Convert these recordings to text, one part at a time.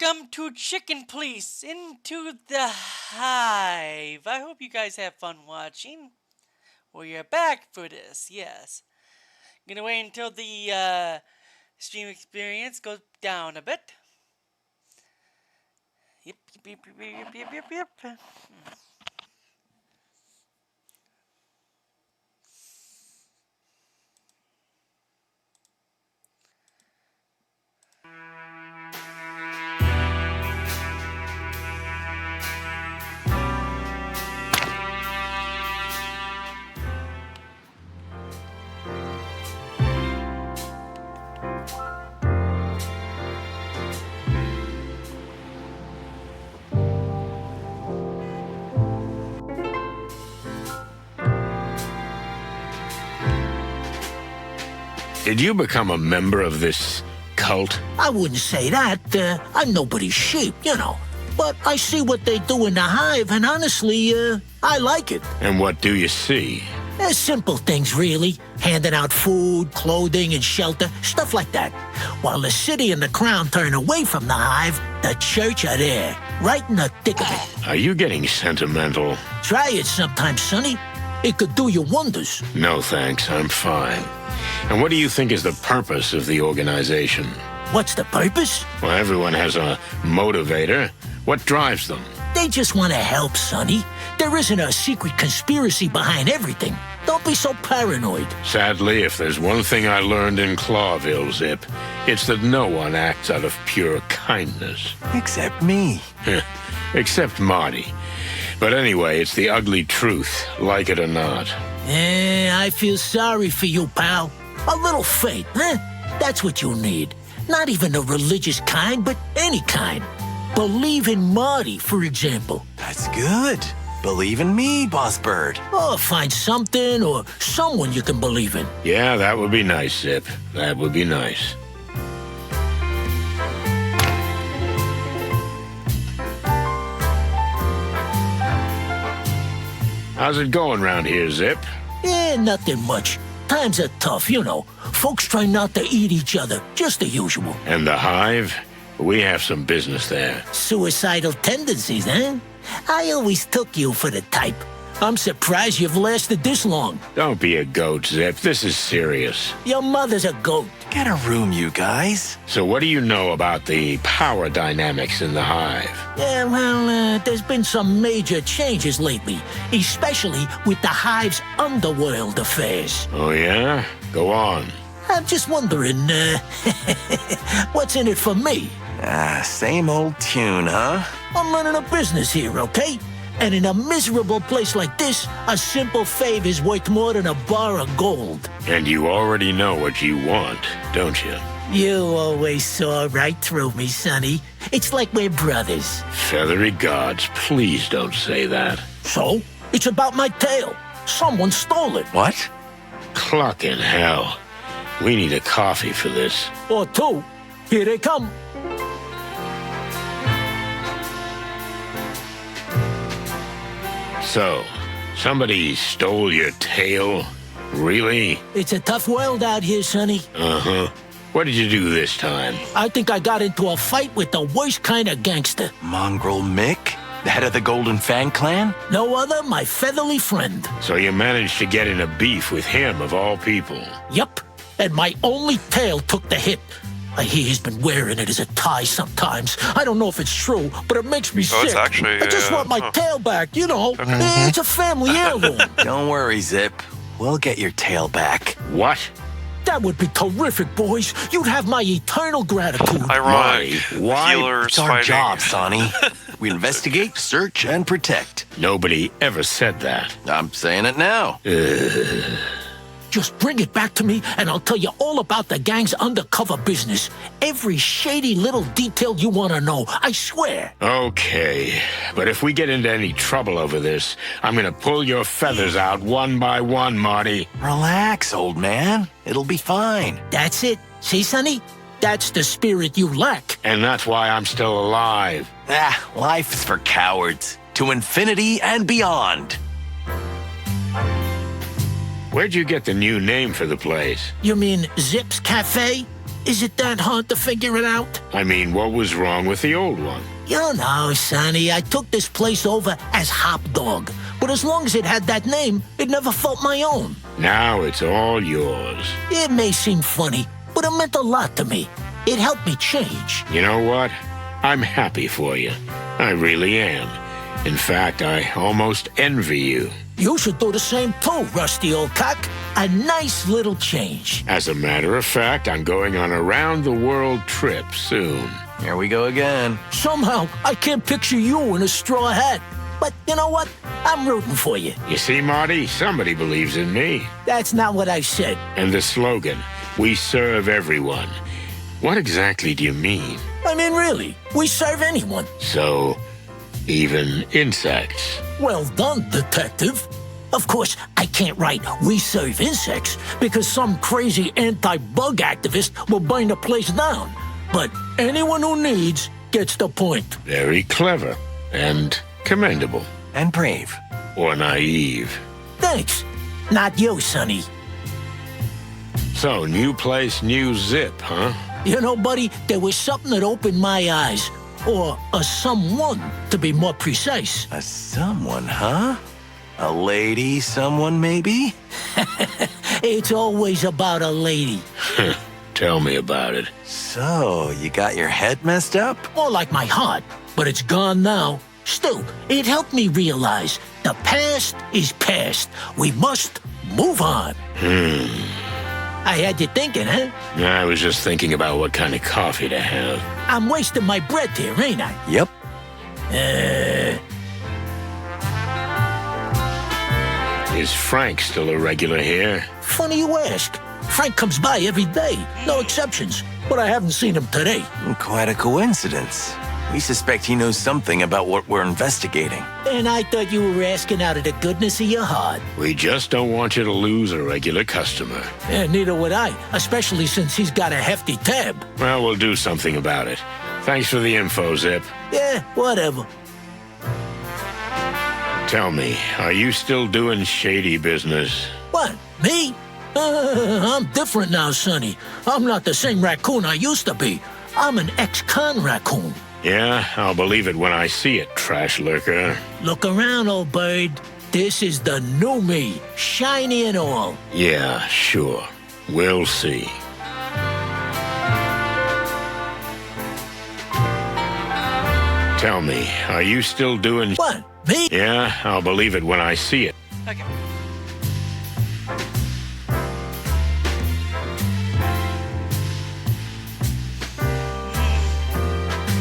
Welcome to Chicken Police into the Hive. I hope you guys have fun watching. Well, you're back for this, yes. Gonna wait until the stream experience goes down a bit. Yep. Did you become a member of this cult? I wouldn't say that. I'm nobody's sheep, you know. But I see what they do in the Hive, and honestly, I like it. And what do you see? Simple things, really. Handing out food, clothing, and shelter, stuff like that. While the city and the crown turn away from the Hive, the church are there, right in the thick of it. Are you getting sentimental? Try it sometime, Sonny. It could do you wonders. No, thanks. I'm fine. And what do you think is the purpose of the organization? What's the purpose? Well, everyone has a motivator. What drives them? They just want to help, Sonny. There isn't a secret conspiracy behind everything. Don't be so paranoid. Sadly, if there's one thing I learned in Clawville, Zip, it's that no one acts out of pure kindness. Except me. Except Marty. But anyway, it's the ugly truth, like it or not. I feel sorry for you, pal. A little faith, huh? That's what you need. Not even the religious kind, but any kind. Believe in Marty, for example. That's good. Believe in me, Boss Bird. Or find something or someone you can believe in. Yeah, that would be nice, Zip. That would be nice. How's it going round here, Zip? Nothing much. Times are tough, you know. Folks try not to eat each other, just the usual. And the Hive? We have some business there. Suicidal tendencies, huh? I always took you for the type. I'm surprised you've lasted this long. Don't be a goat, Zip. This is serious. Your mother's a goat. Get a room, you guys. So what do you know about the power dynamics in the Hive? Yeah, well, there's been some major changes lately, especially with the Hive's underworld affairs. Oh, yeah? Go on. I'm just wondering, what's in it for me? Same old tune, huh? I'm running a business here, okay? And in a miserable place like this, a simple favor is worth more than a bar of gold. And you already know what you want, don't you? You always saw right through me, Sonny. It's like we're brothers. Feathery gods, please don't say that. So? It's about my tail. Someone stole it. What? Clucking hell. We need a coffee for this. Or two. Here they come. So, somebody stole your tail? Really? It's a tough world out here, Sonny. Uh-huh. What did you do this time? I think I got into a fight with the worst kind of gangster. Mongrel Mick? The head of the Golden Fang clan? No other, my feathery friend. So you managed to get in a beef with him, of all people. Yup. And my only tail took the hit. I hear he's been wearing it as a tie sometimes. I don't know if it's true, but it makes me sick. It's actually, I just want my tail back, you know. It's a family heirloom. Don't worry, Zip. We'll get your tail back. What? That would be terrific, boys. You'd have my eternal gratitude. Ironic. Why? Healers It's our fighting. job, Sonny. We investigate, search, and protect. Nobody ever said that. I'm saying it now. Just bring it back to me, and I'll tell you all about the gang's undercover business. Every shady little detail you want to know, I swear. Okay, but if we get into any trouble over this, I'm gonna pull your feathers out one by one, Marty. Relax, old man. It'll be fine. That's it. See, Sonny? That's the spirit you lack. And that's why I'm still alive. Life is for cowards. To infinity and beyond. Where'd you get the new name for the place? You mean Zip's Cafe? Is it that hard to figure it out? I mean, what was wrong with the old one? You know, Sonny, I took this place over as Hop Dog. But as long as it had that name, it never felt my own. Now it's all yours. It may seem funny, but it meant a lot to me. It helped me change. You know what? I'm happy for you. I really am. In fact, I almost envy you. You should do the same too, Rusty old cock. A nice little change. As a matter of fact, I'm going on a round-the-world trip soon. Here we go again. Somehow, I can't picture you in a straw hat. But you know what? I'm rooting for you. You see, Marty, somebody believes in me. That's not what I said. And the slogan, we serve everyone. What exactly do you mean? I mean, really, we serve anyone. So, even insects. Well done, detective. Of course, I can't write "we serve insects" because some crazy anti-bug activist will burn the place down. But anyone who needs gets the point. Very clever and commendable. And brave. Or naive. Thanks. Not you, Sonny. So, new place, new zip, huh? You know, buddy, there was something that opened my eyes. Or a someone, to be more precise. A someone, huh? A lady, someone maybe? It's always about a lady. Tell me about it. So, you got your head messed up? More like my heart, but it's gone now. Still, it helped me realize the past is past. We must move on. I had you thinking, huh? I was just thinking about what kind of coffee to have. I'm wasting my breath here, ain't I? Yep. Is Frank still a regular here? Funny you ask. Frank comes by every day, no exceptions. But I haven't seen him today. Quite a coincidence. We suspect he knows something about what we're investigating. And I thought you were asking out of the goodness of your heart. We just don't want you to lose a regular customer. And neither would I, especially since he's got a hefty tab. Well, we'll do something about it. Thanks for the info, Zip. Yeah, whatever. Tell me, are you still doing shady business? What, me? I'm different now, Sonny. I'm not the same raccoon I used to be. I'm an ex-con raccoon. Yeah, I'll believe it when I see it, trash lurker. Look around, old bird. This is the new me, shiny and all. Yeah, sure. We'll see. Tell me, are you still doing... What, me? Yeah, I'll believe it when I see it. Okay.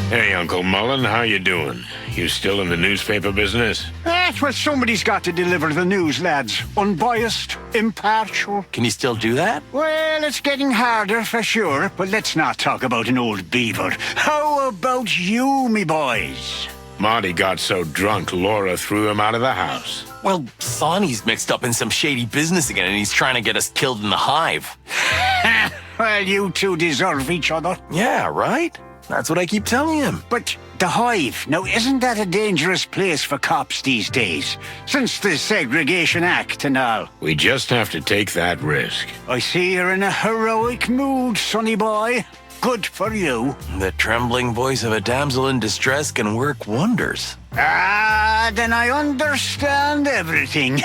Hey, Uncle Mullen, how you doing? You still in the newspaper business? Well, somebody's got to deliver the news, lads. Unbiased, impartial. Can you still do that? Well, it's getting harder for sure, but let's not talk about an old beaver. How about you, me boys? Marty got so drunk, Laura threw him out of the house. Well, Sonny's mixed up in some shady business again, and he's trying to get us killed in the hive. Well, you two deserve each other. Yeah, right? That's what I keep telling him. But the hive, now isn't that a dangerous place for cops these days? Since the Segregation Act and all. We just have to take that risk. I see you're in a heroic mood, sonny boy. Good for you. The trembling voice of a damsel in distress can work wonders. Ah, then I understand everything.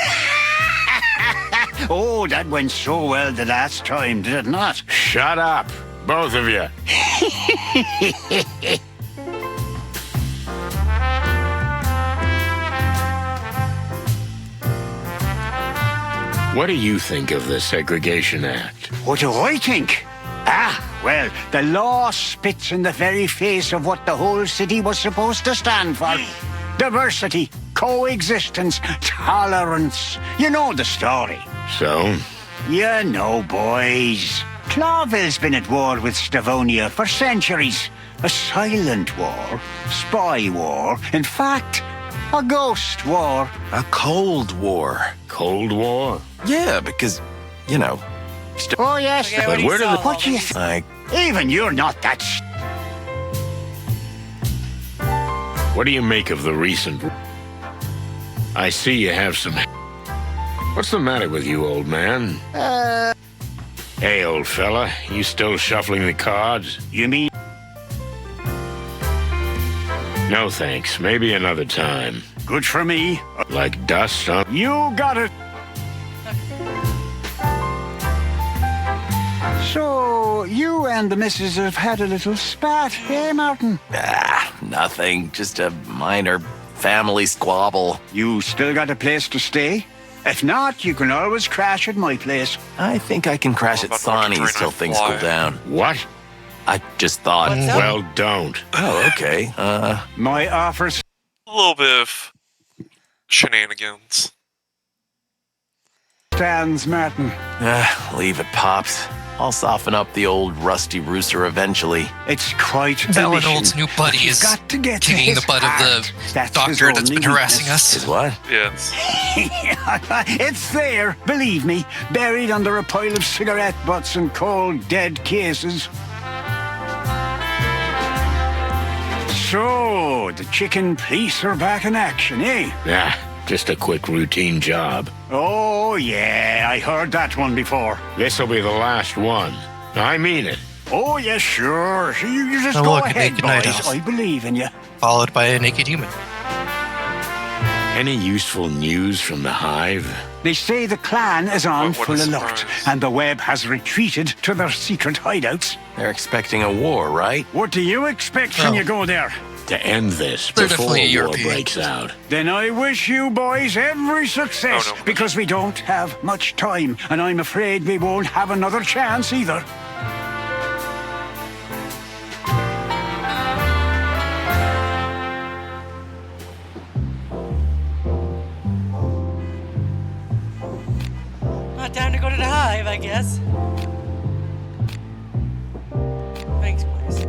Oh, that went so well the last time, did it not? Shut up, both of you. What do you think of the Segregation Act? What do I think? Well, the law spits in the very face of what the whole city was supposed to stand for. Diversity, coexistence, tolerance. You know the story. So? You know, boys. Clawville's been at war with Stavonia for centuries. A silent war, spy war, in fact, a ghost war. A Cold War. Cold War? Yeah, because, you know... Oh, yes. Okay, But where did the... What do you Like, Even you're not that... What do you make of the recent... I see you have some... What's the matter with you, old man? Hey, old fella, you still shuffling the cards? You mean No thanks, maybe another time. good for me? Like dust on... You got it. So, you and the missus have had a little spat, eh, Martin? Nothing. Just a minor family squabble. You still got a place to stay? If not, you can always crash at my place. I think I can crash at What about Dr. Sonny's till things Fly? cool down. What? I just thought... What's up? Well, don't. Oh, okay. My offer's A little bit of shenanigans. stands, Martin. Leave it, Pops. I'll soften up the old rusty rooster eventually. It's quite a Alan mission. Old's new buddy You've is got to get to kicking the his butt of heart. the That's his doctor that's only been harassing weakness. Is us. what? Yes. It's there, believe me, buried under a pile of cigarette butts and cold, dead cases. So, the chicken police are back in action, eh? Yeah, just a quick routine job. Oh, yeah, I heard that one before. This'll be the last one. I mean it. Oh, yeah, sure. You just Now go look, ahead, Naked Night boys. Owl. I believe in you. Followed by a naked human. Any useful news from the Hive? They say the clan is on What a full alert, surprise. and the web has retreated to their secret hideouts. They're expecting a war, right? What do you expect when Oh. you go there? To end this They're before definitely war European. breaks out. Then I wish you boys every success, Oh, no. because we don't have much time, and I'm afraid we won't have another chance either. Well, time to go to the Hive, I guess. Thanks, boys.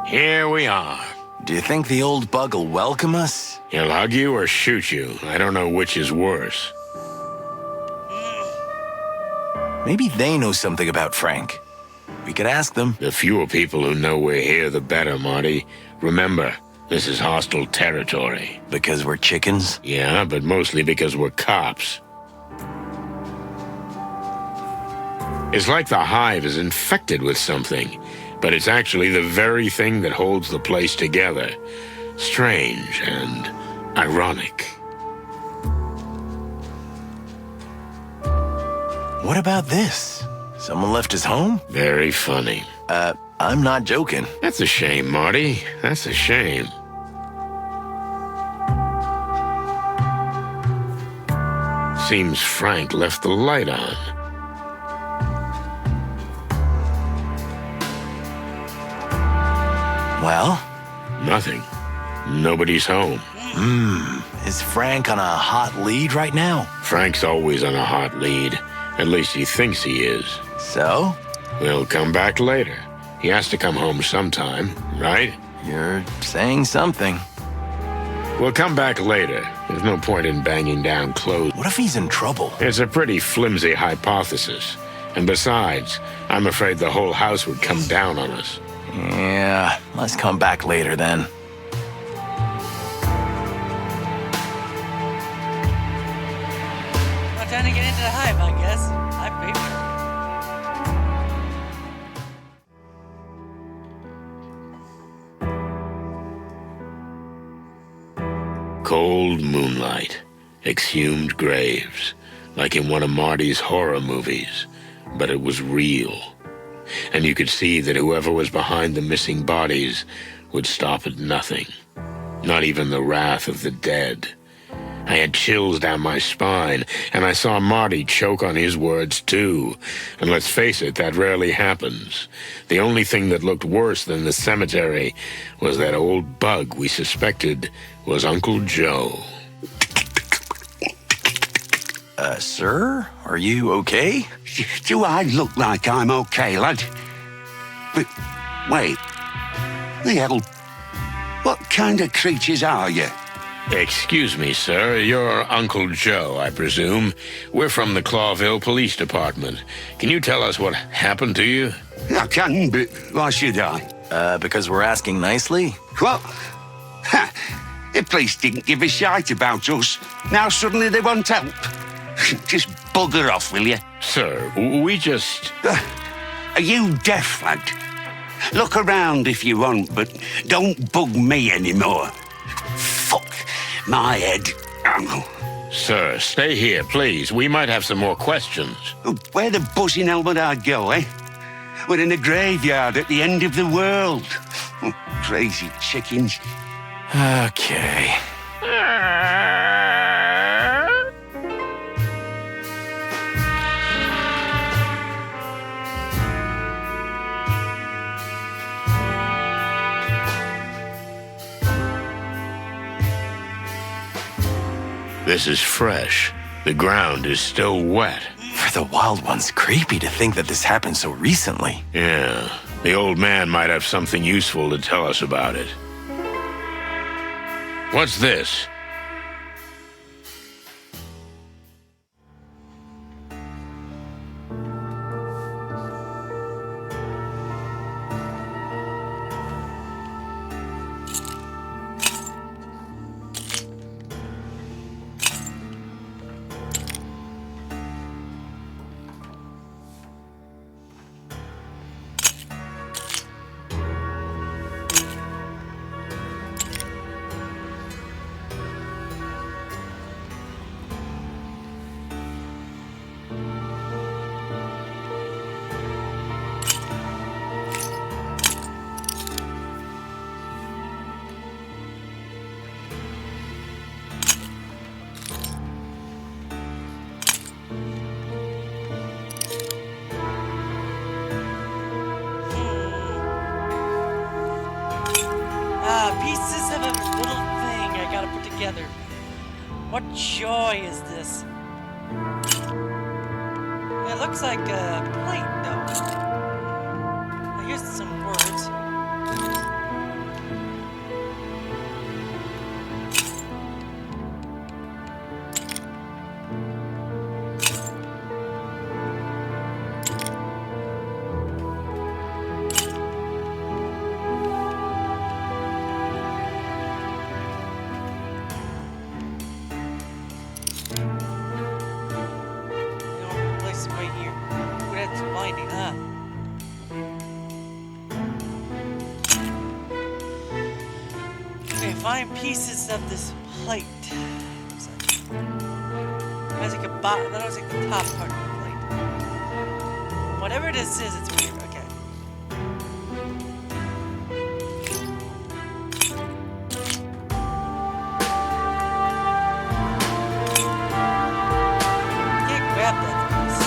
Here we are. Do you think the old bug will welcome us? He'll hug you or shoot you. I don't know which is worse. Maybe they know something about Frank. We could ask them. The fewer people who know we're here, the better, Marty. Remember, this is hostile territory. Because we're chickens? Yeah, but mostly because we're cops. It's like the Hive is infected with something, but it's actually the very thing that holds the place together. Strange and ironic. What about this? Someone left his home? Very funny. I'm not joking. That's a shame, Marty. That's a shame. Seems Frank left the light on. Well, Nothing. Nobody's home. is Frank on a hot lead right now? Frank's always on a hot lead. At least he thinks he is. So? We'll come back later. He has to come home sometime, right? You're saying something. We'll come back later. There's no point in banging down clothes. What if he's in trouble? It's a pretty flimsy hypothesis. And besides, I'm afraid the whole house would come down on us. Yeah, let's come back later then. Well, time to get into the Hive, I guess. I paid for it. Cold moonlight, exhumed graves, like in one of Marty's horror movies, but it was real. And you could see that whoever was behind the missing bodies would stop at nothing, not even the wrath of the dead. I had chills down my spine, and I saw Marty choke on his words too. And let's face it, that rarely happens. The only thing that looked worse than the cemetery was that old bug we suspected was Uncle Joe. Sir? Are you okay? Do I look like I'm okay, lad? But, wait. The hell? What kind of creatures are you? Excuse me, sir. You're Uncle Joe, I presume. We're from the Clawville Police Department. Can you tell us what happened to you? I can, but why should I? Because we're asking nicely? What? Ha! The police didn't give a shite about us. Now suddenly they want help. Just bugger off, will you? Sir, we just... Are you deaf, lad? Look around if you want, but don't bug me anymore. Fuck my head. Sir, stay here, please. We might have some more questions. Where the buzzing hell would I go, eh? We're in a graveyard at the end of the world. Crazy chickens. Okay. This is fresh. The ground is still wet. For the wild ones, creepy to think that this happened so recently. Yeah, the old man might have something useful to tell us about it. What's this? Pieces of a little thing I gotta put together. What joy is this? It looks like a plate, though. Here's some words. Find pieces of this plate. That was like the top part of the plate. Whatever this is, it's weird. Okay. Can't grab that piece.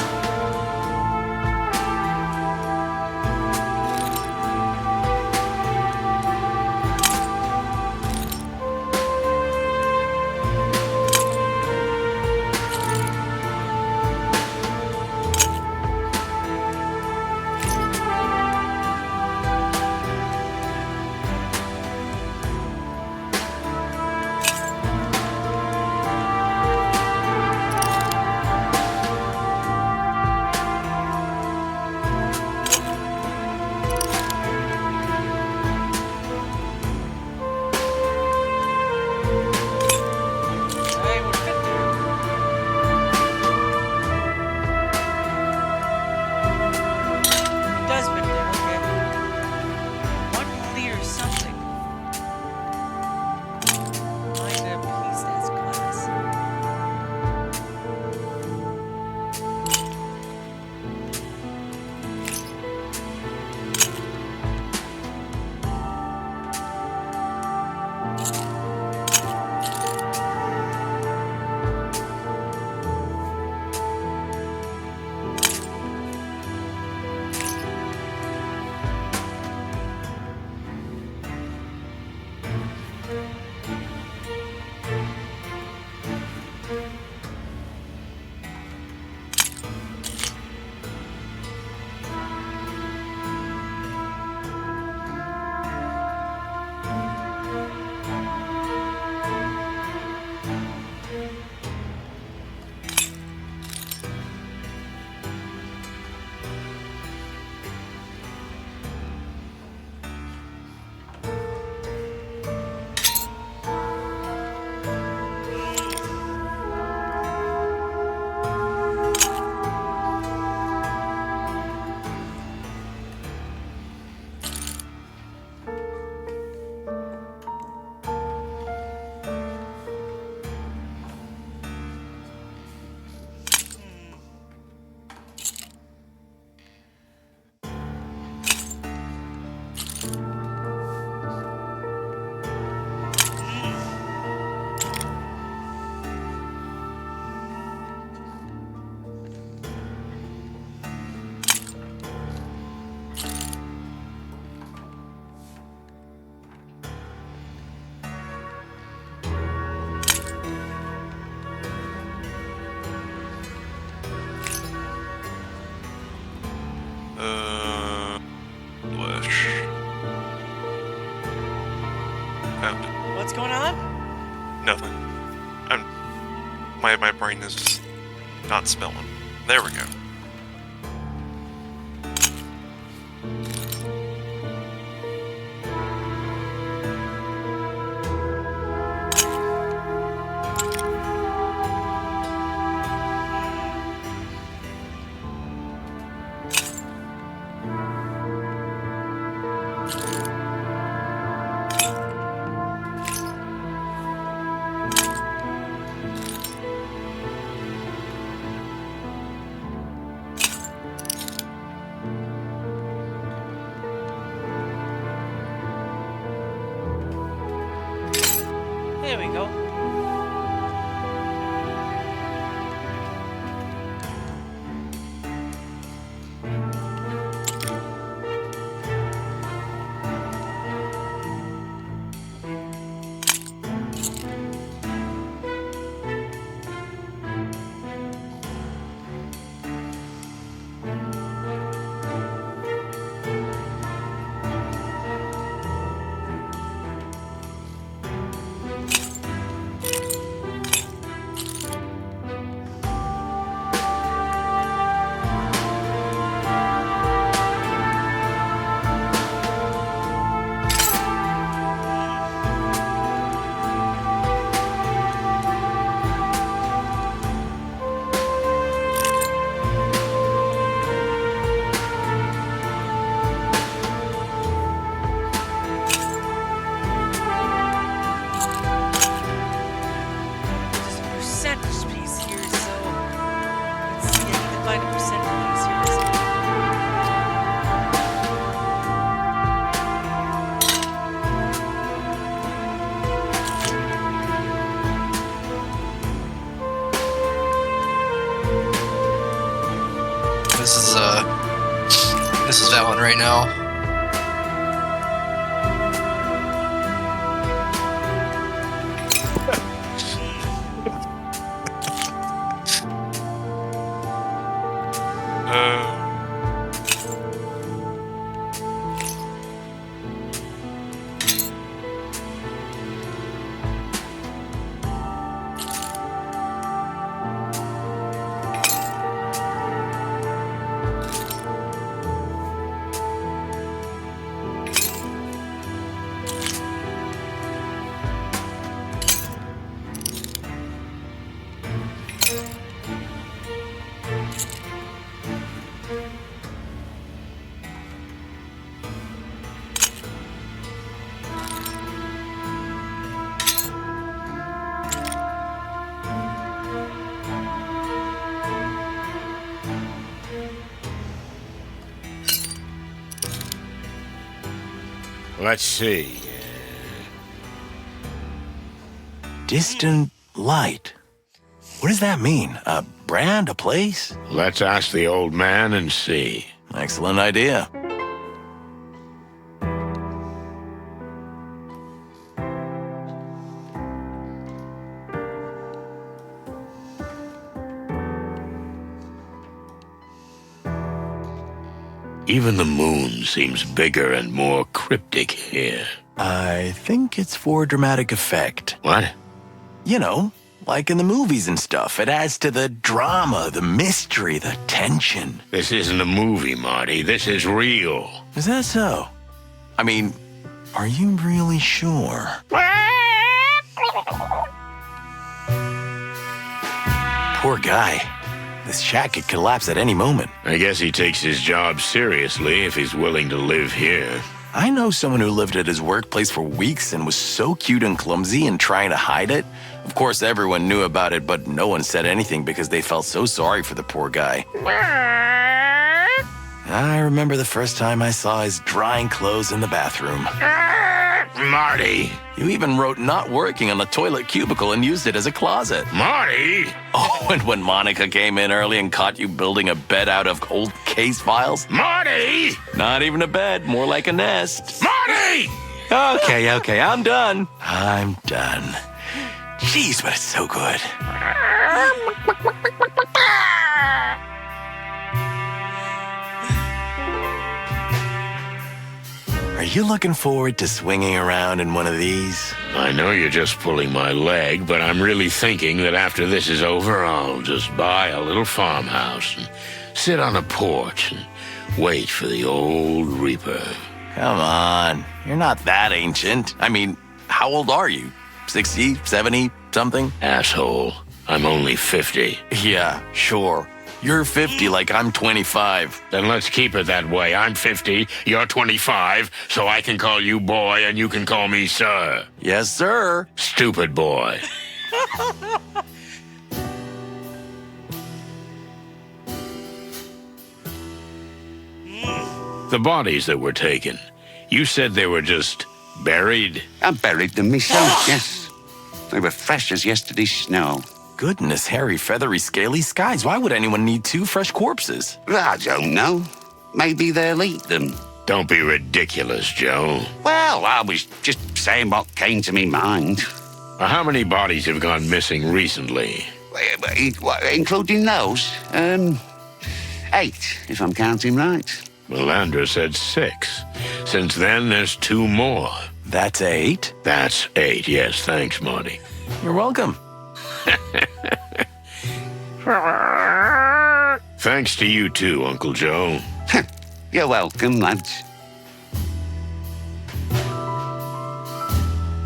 My brain is not spelling. There we go. There we go. This is that one right now. Let's see. Distant light. What does that mean? A brand, a place? Let's ask the old man and see. Excellent idea. Even the moon seems bigger and more cryptic here. I think it's for dramatic effect. What? You know, like in the movies and stuff. It adds to the drama, the mystery, the tension. This isn't a movie, Marty. This is real. Is that so? I mean, are you really sure? Poor guy. This shack could collapse at any moment. I guess he takes his job seriously if he's willing to live here. I know someone who lived at his workplace for weeks and was so cute and clumsy and trying to hide it. Of course, everyone knew about it, but no one said anything because they felt so sorry for the poor guy. I remember the first time I saw his drying clothes in the bathroom. Marty! You even wrote not working on the toilet cubicle and used it as a closet. Marty! Oh, and when Monica came in early and caught you building a bed out of old case files? Marty! Not even a bed, more like a nest. Marty! Okay, I'm done. I'm done. Jeez, but it's so good. Are you looking forward to swinging around in one of these? I know you're just pulling my leg, but I'm really thinking that after this is over, I'll just buy a little farmhouse and sit on a porch and wait for the old Reaper. Come on, you're not that ancient. I mean, how old are you? 60, 70, something? Asshole, I'm only 50. Yeah, sure. You're 50 like I'm 25. Then let's keep it that way. I'm 50, you're 25, so I can call you boy and you can call me sir. Yes, sir. Stupid boy. The bodies that were taken, you said they were just buried? I buried them myself, yes. They were fresh as yesterday's snow. Goodness, hairy, feathery, scaly skies. Why would anyone need 2 fresh corpses? I don't know. Maybe they'll eat them. Don't be ridiculous, Joe. Well, I was just saying what came to me mind. How many bodies have gone missing recently? Including those? 8, if I'm counting right. Melandra said 6. Since then, there's 2 more. That's 8? That's 8, yes. Thanks, Marty. You're welcome. Thanks to you too, Uncle Joe. You're welcome, lads.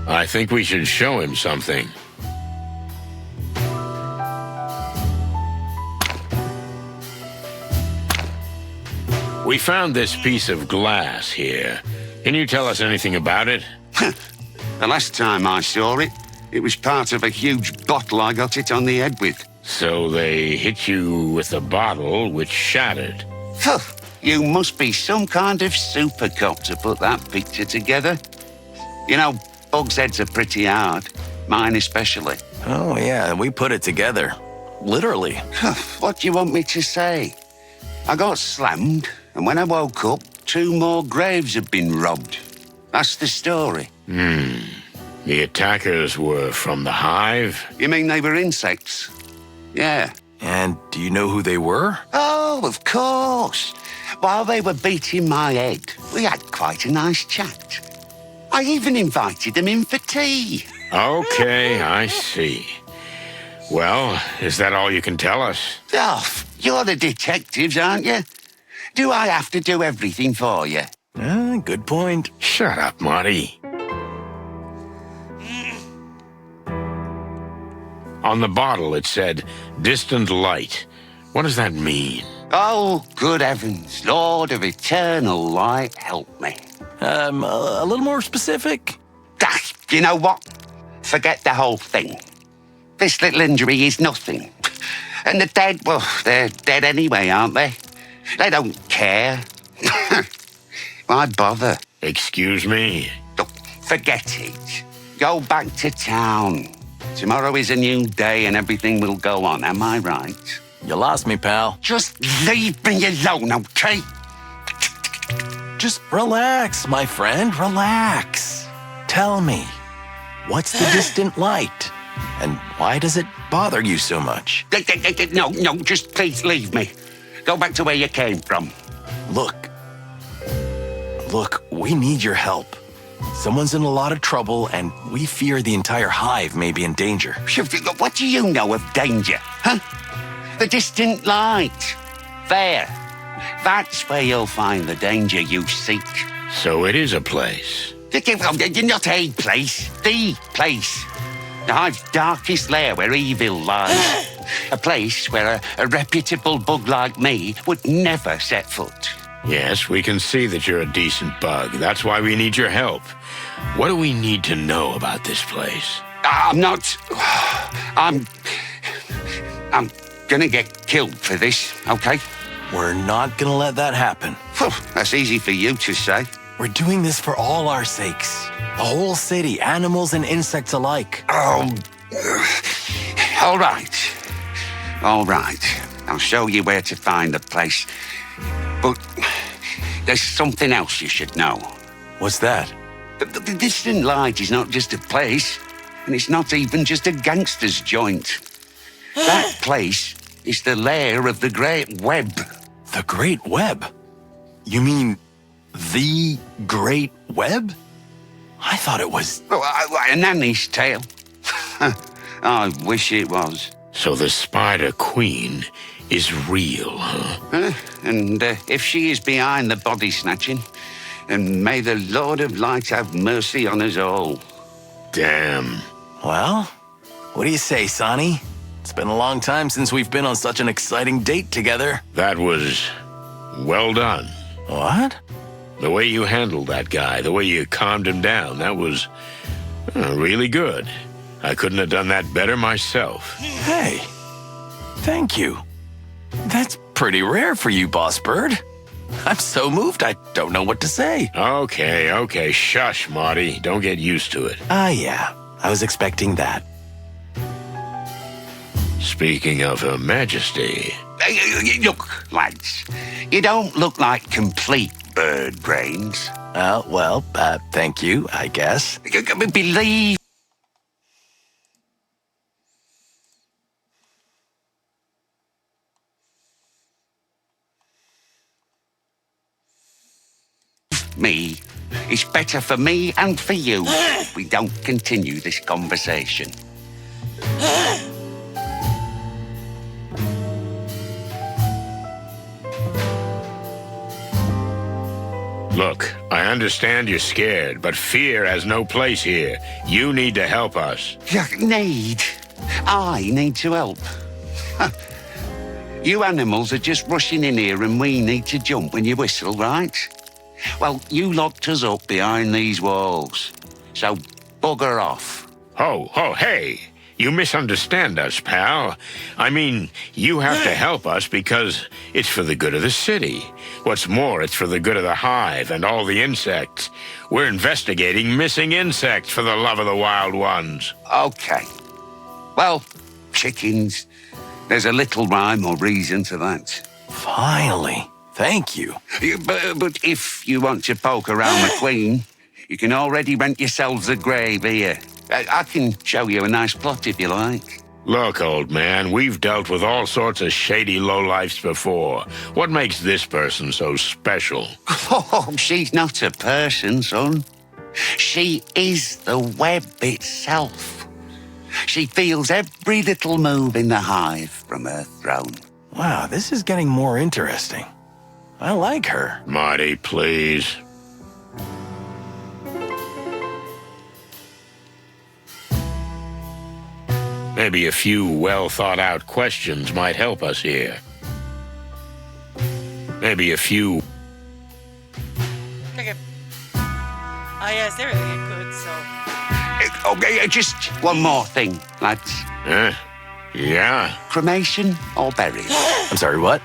I think we should show him something. We found this piece of glass here. Can you tell us anything about it? The last time I saw it, it was part of a huge bottle I got it on the head with. So they hit you with a bottle which shattered. Phew, you must be some kind of super cop to put that picture together. You know, bugs' heads are pretty hard. Mine especially. Oh, yeah, we put it together. Literally. What do you want me to say? I got slammed, and when I woke up, 2 more graves had been robbed. That's the story. The attackers were from the Hive? You mean they were insects? Yeah. And do you know who they were? Oh, of course. While they were beating my head, we had quite a nice chat. I even invited them in for tea. Okay, I see. Well, is that all you can tell us? Oh, you're the detectives, aren't you? Do I have to do everything for you? Good point. Shut up, Marty. On the bottle, it said, distant light. What does that mean? Oh, good heavens, Lord of eternal light, help me. A little more specific? Ah, you know what? Forget the whole thing. This little injury is nothing. And the dead, well, they're dead anyway, aren't they? They don't care. Why bother? Excuse me? Look, forget it. Go back to town. Tomorrow is a new day and everything will go on, am I right? You lost me, pal. Just leave me alone, okay? Just relax, my friend, relax. Tell me, what's the distant light? And why does it bother you so much? No, just please leave me. Go back to where you came from. Look, we need your help. Someone's in a lot of trouble, and we fear the entire hive may be in danger. What do you know of danger, huh? The distant light. There. That's where you'll find the danger you seek. So it is a place. Not a place, the place. The hive's darkest lair where evil lies. A place where a reputable bug like me would never set foot. Yes, we can see that you're a decent bug. That's why we need your help. What do we need to know about this place? I'm gonna get killed for this, okay? We're not gonna let that happen. That's easy for you to say. We're doing this for all our sakes. The whole city, animals and insects alike. Oh, all right. All right. I'll show you where to find the place. But there's something else you should know. What's that? The distant light is not just a place, and it's not even just a gangster's joint. That place is the lair of the Great Web. The Great Web? You mean the Great Web? I thought it was... A nanny's tale. I wish it was. So the Spider Queen is real, huh? And if she is behind the body snatching, then may the Lord of Light have mercy on us all. Damn. Well, what do you say, Sonny? It's been a long time since we've been on such an exciting date together. That was well done. What? The way you handled that guy, the way you calmed him down, that was really good. I couldn't have done that better myself. Hey, thank you. That's pretty rare for you, Boss Bird. I'm so moved, I don't know what to say. Okay, shush, Marty. Don't get used to it. Yeah, I was expecting that. Speaking of Her Majesty... Look, lads, you don't look like complete bird brains. Well, thank you, I guess. Believe me. It's better for me and for you if we don't continue this conversation. Look, I understand you're scared, but fear has no place here. You need to help us. I need to help. You animals are just rushing in here and we need to jump when you whistle, right? Well, you locked us up behind these walls, so bugger off. Hey! You misunderstand us, pal. I mean, you have to help us because it's for the good of the city. What's more, it's for the good of the hive and all the insects. We're investigating missing insects for the love of the wild ones. Okay. Well, chickens, there's a little rhyme or reason to that. Finally, thank you. But if you want to poke around the Queen, you can already rent yourselves a grave here. I can show you a nice plot if you like. Look, old man, we've dealt with all sorts of shady lowlifes before. What makes this person so special? Oh, she's not a person, son. She is the web itself. She feels every little move in the hive from her throne. Wow, this is getting more interesting. I like her. Marty, please. Maybe a few well-thought-out questions might help us here. Maybe a few... Okay. I asked everything I could, so... Okay, just one more thing, lads. Huh? Yeah? Cremation or burial? I'm sorry, what?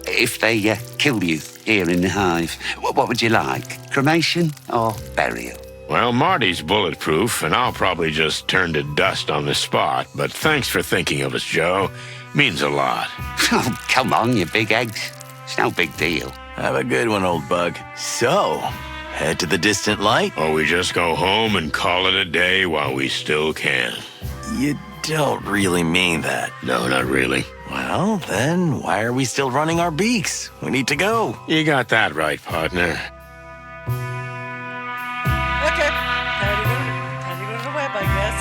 If they kill you here in the hive, what would you like? Cremation or burial? Well, Marty's bulletproof, and I'll probably just turn to dust on the spot, but thanks for thinking of us, Joe. Means a lot. Oh, come on, you big eggs. It's no big deal. Have a good one, old bug. So, head to the distant light? Or we just go home and call it a day while we still can. You don't really mean that. No, not really. Well, then why are we still running our beaks? We need to go. You got that right, partner. Okay. Time to go to the web, I guess.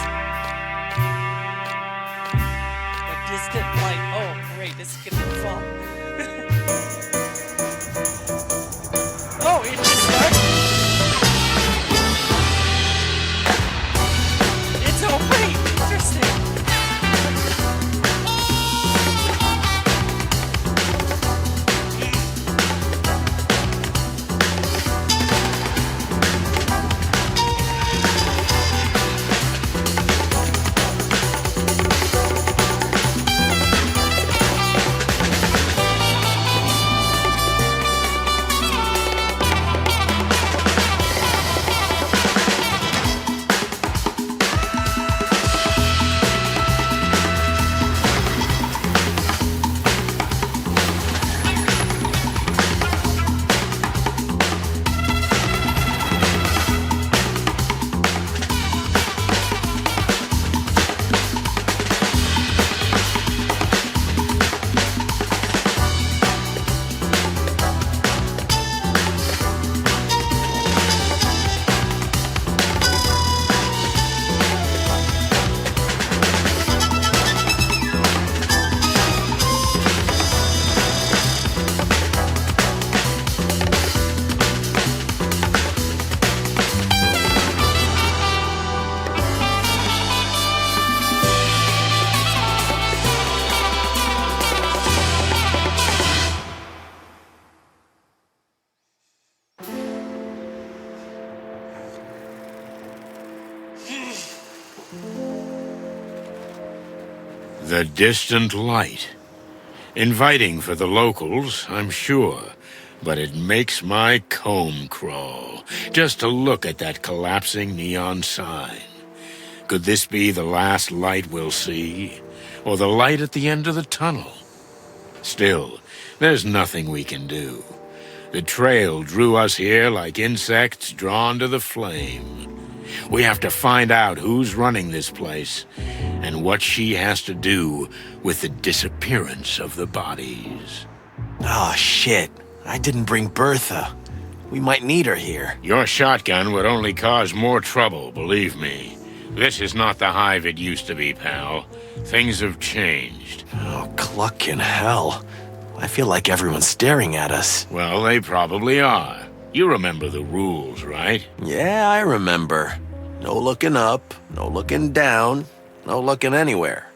A distant light. Oh, great. This is gonna be fun. Oh, it just started. It's opening. Interesting. The distant light. Inviting for the locals, I'm sure, but it makes my comb crawl just to look at that collapsing neon sign. Could this be the last light we'll see? Or the light at the end of the tunnel? Still, there's nothing we can do. The trail drew us here like insects drawn to the flame. We have to find out who's running this place and what she has to do with the disappearance of the bodies. Oh, shit. I didn't bring Bertha. We might need her here. Your shotgun would only cause more trouble, believe me. This is not the Hive it used to be, pal. Things have changed. Oh, cluck in hell. I feel like everyone's staring at us. Well, they probably are. You remember the rules, right? Yeah, I remember. No looking up, no looking down, no looking anywhere.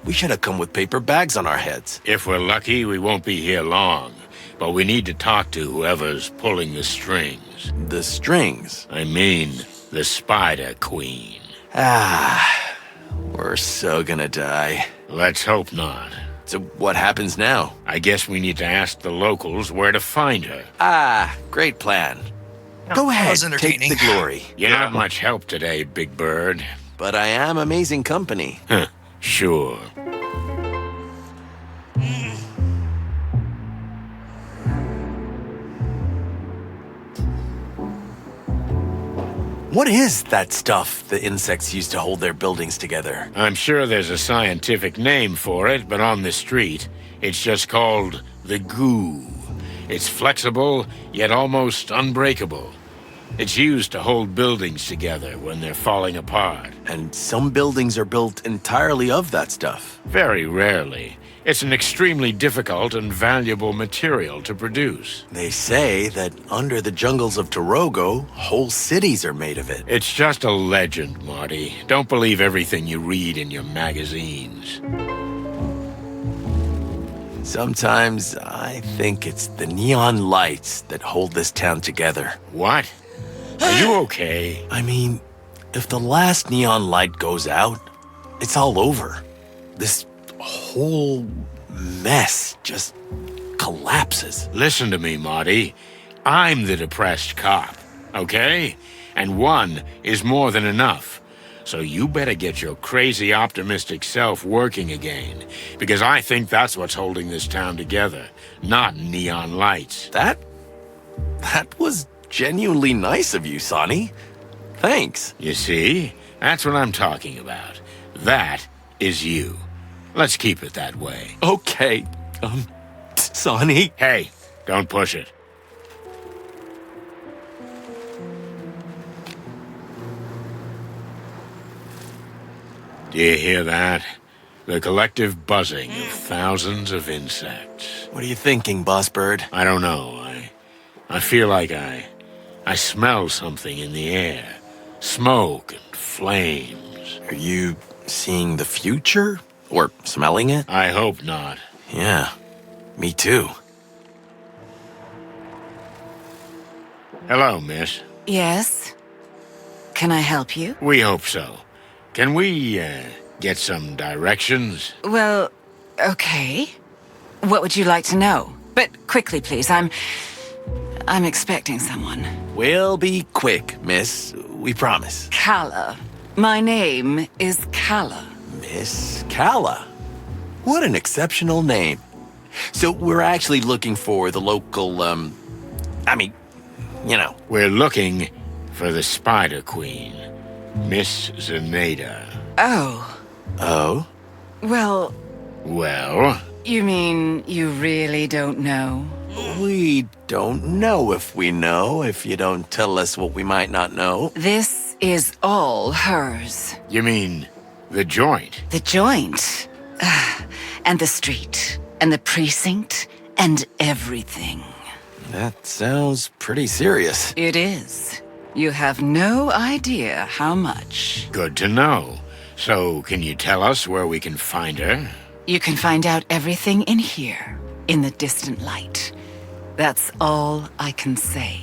We should have come with paper bags on our heads. If we're lucky, we won't be here long. But we need to talk to whoever's pulling the strings. The strings? I mean, the Spider Queen. Ah, we're so gonna die. Let's hope not. So what happens now? I guess we need to ask the locals where to find her. Ah, great plan. Go ahead, was take entertaining. the glory. You're not much help today, Big Bird. But I am amazing company. Huh, sure. What is that stuff the insects use to hold their buildings together? I'm sure there's a scientific name for it, but on the street, it's just called the goo. It's flexible, yet almost unbreakable. It's used to hold buildings together when they're falling apart. And some buildings are built entirely of that stuff. Very rarely. It's an extremely difficult and valuable material to produce. They say that under the jungles of Torogo, whole cities are made of it. It's just a legend, Marty. Don't believe everything you read in your magazines. Sometimes I think it's the neon lights that hold this town together. What? Are you okay? I mean, if the last neon light goes out, it's all over. This whole mess just collapses. Listen to me, Marty. I'm the depressed cop, okay? And one is more than enough. So you better get your crazy optimistic self working again, because I think that's what's holding this town together, not neon lights. That was genuinely nice of you, Sonny. Thanks. You see? That's what I'm talking about. That is you. Let's keep it that way. Okay, Sonny. Hey, don't push it. Do you hear that? The collective buzzing of thousands of insects. What are you thinking, Boss Bird? I don't know. I feel like I smell something in the air. Smoke and flames. Are you seeing the future? Or smelling it? I hope not. Yeah, me too. Hello, miss. Yes? Can I help you? We hope so. Can we, get some directions? Well, okay. What would you like to know? But quickly, please. I'm expecting someone. We'll be quick, miss. We promise. Kala. My name is Kala. Miss Kala. What an exceptional name. So we're actually looking for the local, We're looking for the Spider Queen, Miss Zenaida. Oh. Oh? Well, Well, you mean you really don't know? We don't know if you don't tell us what we might not know. This is all hers. you mean the joint? The joint. And the street. And the precinct. And everything. That sounds pretty serious. It is. You have no idea how much. Good to know. So, can you tell us where we can find her? You can find out everything in here, in the distant light. That's all I can say.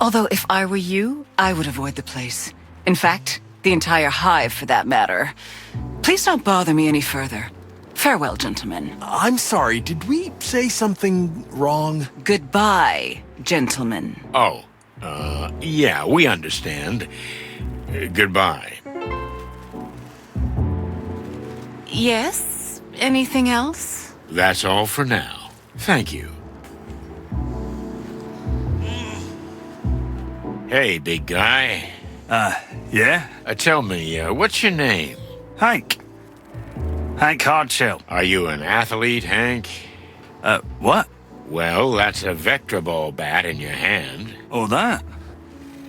Although if I were you, I would avoid the place. In fact, the entire Hive for that matter. Please don't bother me any further. Farewell, gentlemen. I'm sorry, did we say something wrong? Goodbye, gentlemen. Oh, yeah, we understand. Goodbye. Yes? Anything else? That's all for now. Thank you. Hey, big guy. Yeah? Tell me, what's your name? Hank. Hank Hardshell. Are you an athlete, Hank? What? Well, that's a vector ball bat in your hand. Oh, that?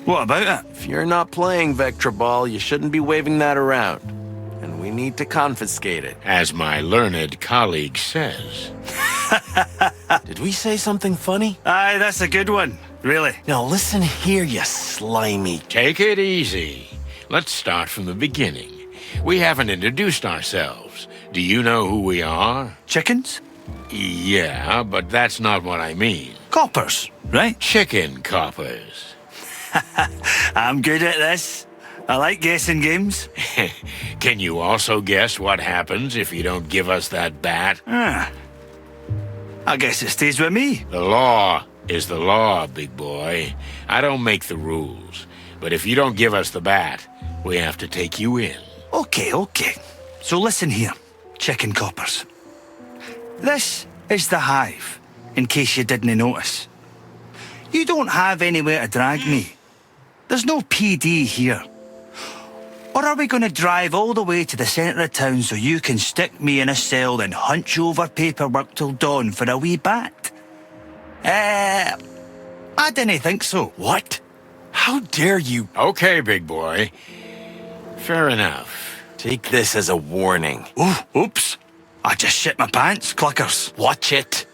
What about it? If you're not playing Vectra Ball, you shouldn't be waving that around. And we need to confiscate it. As my learned colleague says. Did we say something funny? Aye, that's a good one. Really? Now listen here, you slimy. Take it easy. Let's start from the beginning. We haven't introduced ourselves. Do you know who we are? Chickens? Yeah, but that's not what I mean. Coppers, right? Chicken coppers. I'm good at this. I like guessing games. Can you also guess what happens if you don't give us that bat? Ah. I guess it stays with me. The law is the law, big boy. I don't make the rules. But if you don't give us the bat, we have to take you in. Okay. So listen here, chicken coppers. This is the Hive, in case you didn't notice. You don't have anywhere to drag me. There's no PD here. Or are we going to drive all the way to the centre of town so you can stick me in a cell and hunch over paperwork till dawn for a wee bat? I didn't think so. What? How dare you? Okay, big boy. Fair enough. Take this as a warning. Oh, oops. I just shit my pants, cluckers. Watch it.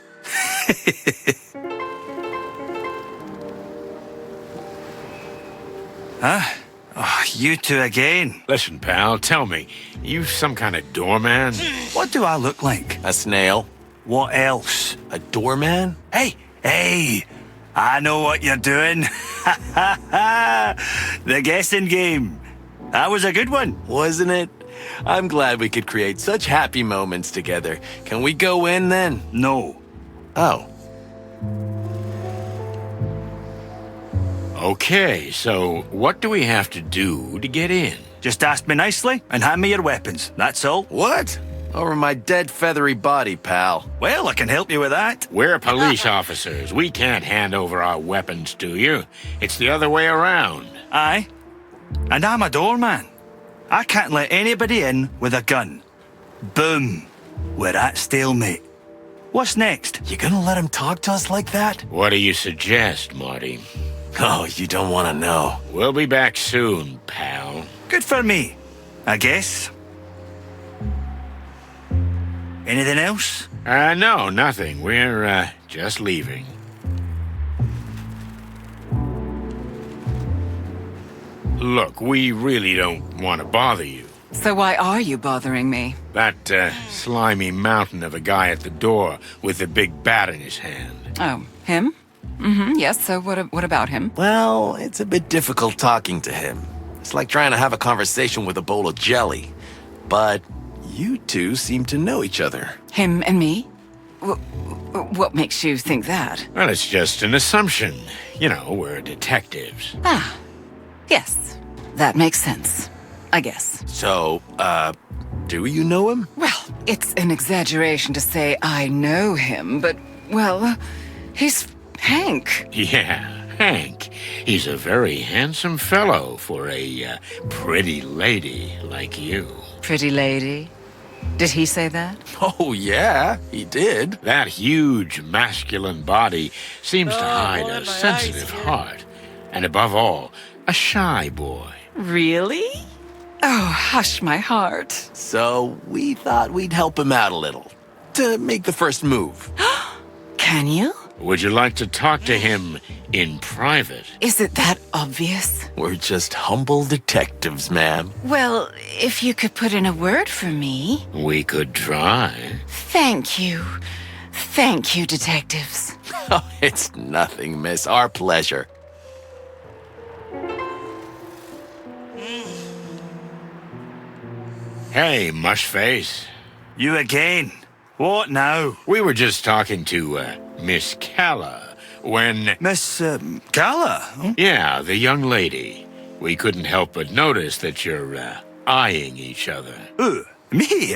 Huh? Oh, you two again. Listen, pal, tell me, you some kind of doorman? What do I look like? A snail. What else? A doorman? Hey, I know what you're doing. The guessing game. That was a good one. Wasn't it? I'm glad we could create such happy moments together. Can we go in then? No. Oh. Okay, so what do we have to do to get in? Just ask me nicely and hand me your weapons. That's all. What? Over my dead feathery body, pal. Well, I can help you with that. We're police officers. We can't hand over our weapons to you. It's the other way around. Aye. And I'm a doorman. I can't let anybody in with a gun. Boom. We're at stalemate. What's next? You gonna let him talk to us like that? What do you suggest, Marty? Oh, you don't want to know. We'll be back soon, pal. Good for me, I guess. Anything else? No, nothing. We're, just leaving. Look, we really don't want to bother you. So why are you bothering me? That, slimy mountain of a guy at the door with the big bat in his hand. Oh, him? Yes, so what about him? Well, it's a bit difficult talking to him. It's like trying to have a conversation with a bowl of jelly. But you two seem to know each other. Him and me? What makes you think that? Well, it's just an assumption. You know, we're detectives. Ah, yes. That makes sense, I guess. So, do you know him? Well, it's an exaggeration to say I know him, but, well, he's Hank. Yeah, Hank. He's a very handsome fellow for a pretty lady like you. Pretty lady? Did he say that? Oh, yeah, he did. That huge masculine body seems to hide one a of my sensitive eyes here. heart. And above all, a shy boy. Really? Oh, hush my heart. So, we thought we'd help him out a little. To make the first move. Can you? Would you like to talk to him in private? Is it that obvious? We're just humble detectives, ma'am. Well, if you could put in a word for me. We could try. Thank you. Thank you, detectives. Oh, it's nothing, miss. Our pleasure. Hey, Mushface. You again? What now? We were just talking to, Miss Calla when... Miss, Calla? Huh? Yeah, the young lady. We couldn't help but notice that you're, eyeing each other. Ooh, me?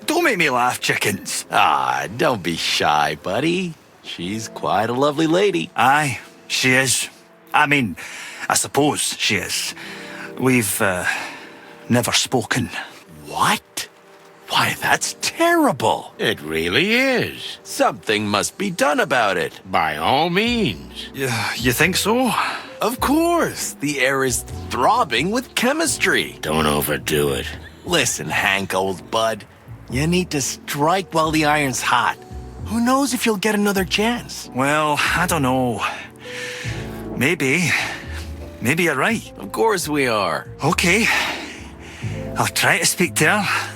Don't make me laugh, chickens. Ah, don't be shy, buddy. She's quite a lovely lady. Aye, she is. I mean, I suppose she is. We've, never spoken. What? Why, that's terrible. It really is. Something must be done about it. By all means. You think so? Of course. The air is throbbing with chemistry. Don't overdo it. Listen, Hank, old bud. You need to strike while the iron's hot. Who knows if you'll get another chance? Well, I don't know. Maybe. Maybe you're right. Of course we are. Okay. I'll try to speak to her.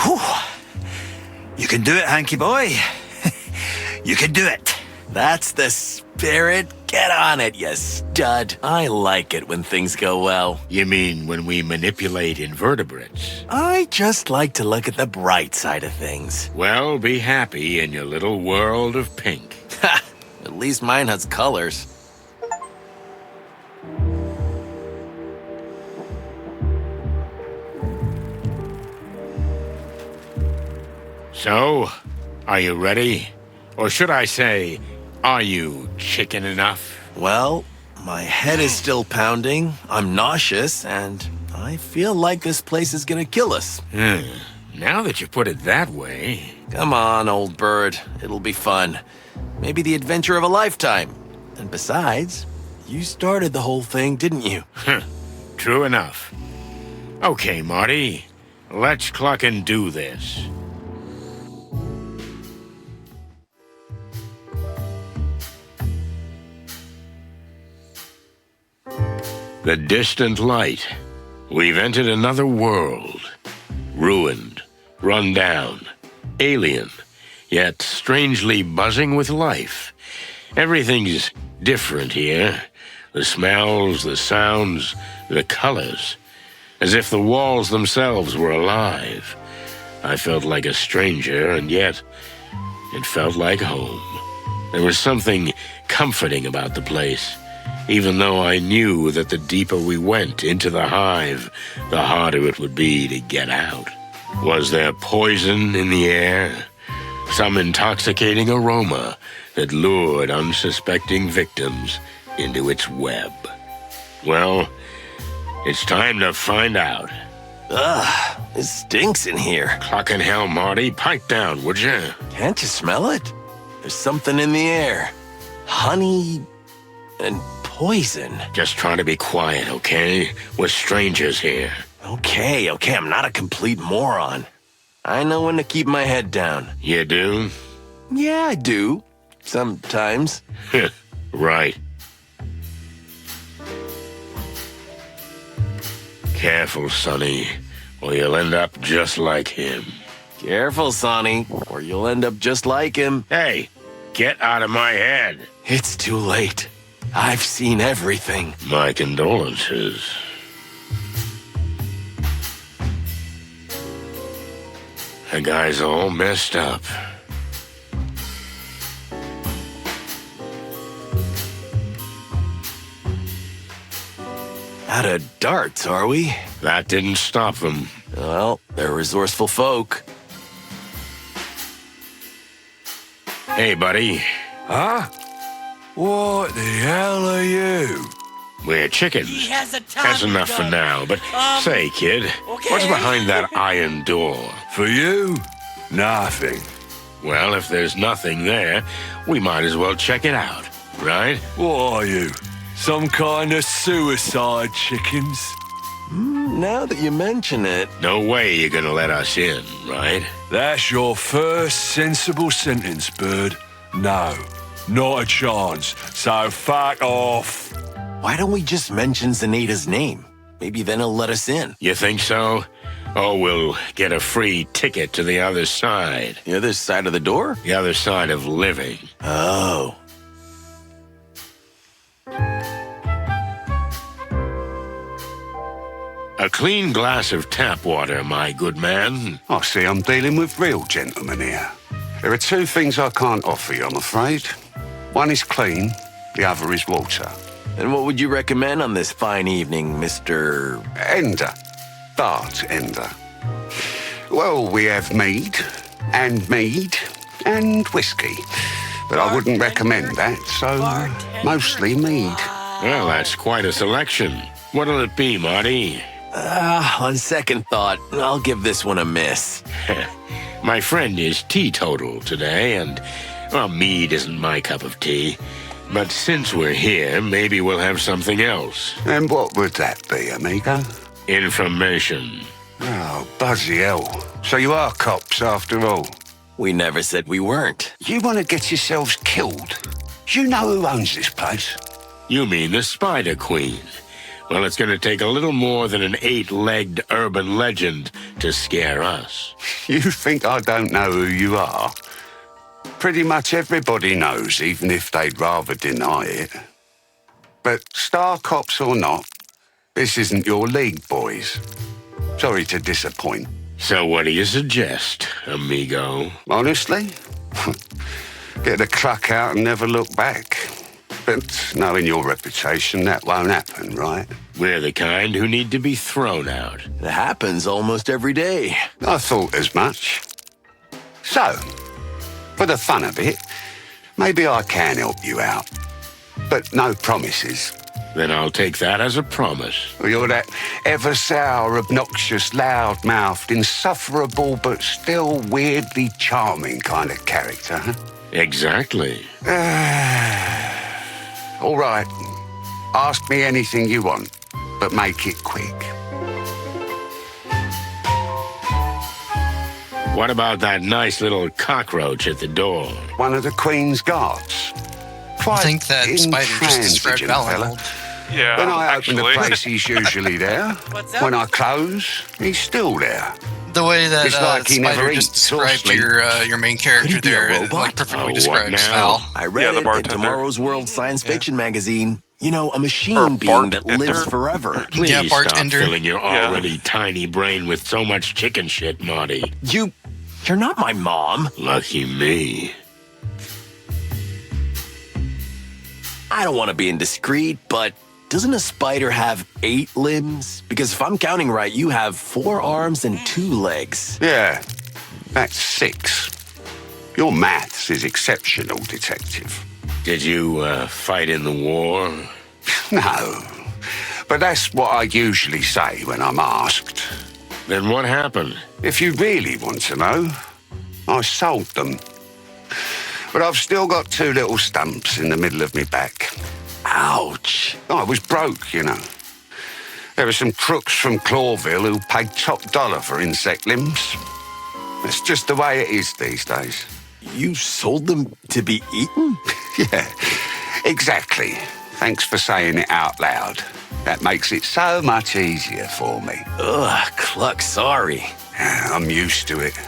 Whew. You can do it, Hanky boy. You can do it. That's the spirit. Get on it, you stud. I like it when things go well. You mean when we manipulate invertebrates? I just like to look at the bright side of things. Well, be happy in your little world of pink. Ha! At least mine has colors. So, are you ready? Or should I say, are you chicken enough? Well, my head is still pounding, I'm nauseous, and I feel like this place is gonna kill us. Now that you put it that way... Come on, old bird. It'll be fun. Maybe the adventure of a lifetime. And besides, you started the whole thing, didn't you? True enough. Okay, Marty. Let's cluck and do this. The distant light. We've entered another world. Ruined, run down, alien, yet strangely buzzing with life. Everything's different here. The smells, the sounds, the colors. As if the walls themselves were alive. I felt like a stranger, and yet it felt like home. There was something comforting about the place. Even though I knew that the deeper we went into the hive, the harder it would be to get out. Was there poison in the air? Some intoxicating aroma that lured unsuspecting victims into its web? Well, it's time to find out. Ugh, it stinks in here. Clucking hell, Marty, pipe down, would you? Can't you smell it? There's something in the air. Honey and poison. Just try to be quiet, okay? We're strangers here. Okay, I'm not a complete moron. I know when to keep my head down. You do? Yeah, I do. Sometimes. Right. Careful, Sonny, or you'll end up just like him. Careful, Sonny, or you'll end up just like him. Hey, get out of my head. It's too late. I've seen everything. My condolences. The guy's all messed up. Out of darts, are we? That didn't stop them. Well, they're resourceful folk. Hey, buddy. Huh? What the hell are you? We're chickens. He has a Tommy That's enough for gun. now, but say, kid, okay. what's behind that iron door? For you? Nothing. Well, if there's nothing there, we might as well check it out, right? What are you? Some kind of suicide chickens? Now that you mention it. No way you're gonna let us in, right? That's your first sensible sentence, Bird. No, not a chance. So fuck off. Why don't we just mention Zenaita's name? Maybe then he'll let us in. You think so? Oh, we'll get a free ticket to the other side. The other side of the door? The other side of living. Oh. A clean glass of tap water, my good man. I see I'm dealing with real gentlemen here. There are two things I can't offer you, I'm afraid. One is clean, the other is water. And what would you recommend on this fine evening, Mr. Ender. Bart Ender. Well, we have mead and whiskey. But I wouldn't recommend that, so mostly mead. Well, that's quite a selection. What'll it be, Marty? On second thought, I'll give this one a miss. My friend is teetotal today, and, well, mead isn't my cup of tea. But since we're here, maybe we'll have something else. And what would that be, amigo? Information. Oh, bloody hell. So you are cops after all? We never said we weren't. You want to get yourselves killed? You know who owns this place? You mean the Spider Queen? Well, it's going to take a little more than an 8-legged urban legend to scare us. You think I don't know who you are? Pretty much everybody knows, even if they'd rather deny it. But star cops or not, this isn't your league, boys. Sorry to disappoint. So what do you suggest, amigo? Honestly? Get the truck out and never look back. But knowing your reputation, that won't happen, right? We're the kind who need to be thrown out. It happens almost every day. I thought as much. So, for the fun of it, maybe I can help you out. But no promises. Then I'll take that as a promise. You're that ever-sour, obnoxious, loud-mouthed, insufferable, but still weirdly charming kind of character, huh? Exactly. All right. Ask me anything you want, but make it quick. What about that nice little cockroach at the door? One of the Queen's guards. Quite I think that spider just described intransigent fella. Valentine. Yeah, When I actually. open the place, he's usually there. What's that? When I close, he's still there. The way that It's like he never Spider eats just or described sleeps. your main character Could he be a there, it, robot? like perfectly Oh, what describes now? Val. I read Yeah, the it in bartender. tomorrow's World Science Fiction magazine. You know, a Or machine being that bartender. lives forever. Please Yeah, stop bartender. filling your Yeah. already tiny brain with so much chicken shit, Marty. You're not my mom. Lucky me. I don't want to be indiscreet, but doesn't a spider have 8 limbs? Because if I'm counting right, you have 4 arms and 2 legs. Yeah, that's 6. Your maths is exceptional, Detective. Did you fight in the war? No, but that's what I usually say when I'm asked. Then what happened? If you really want to know, I sold them. But I've still got 2 little stumps in the middle of my back. Ouch. I was broke, you know. There were some crooks from Clawville who paid top dollar for insect limbs. It's just the way it is these days. You sold them to be eaten? Yeah, exactly. Thanks for saying it out loud. That makes it so much easier for me. Ugh, Cluck, sorry. I'm used to it.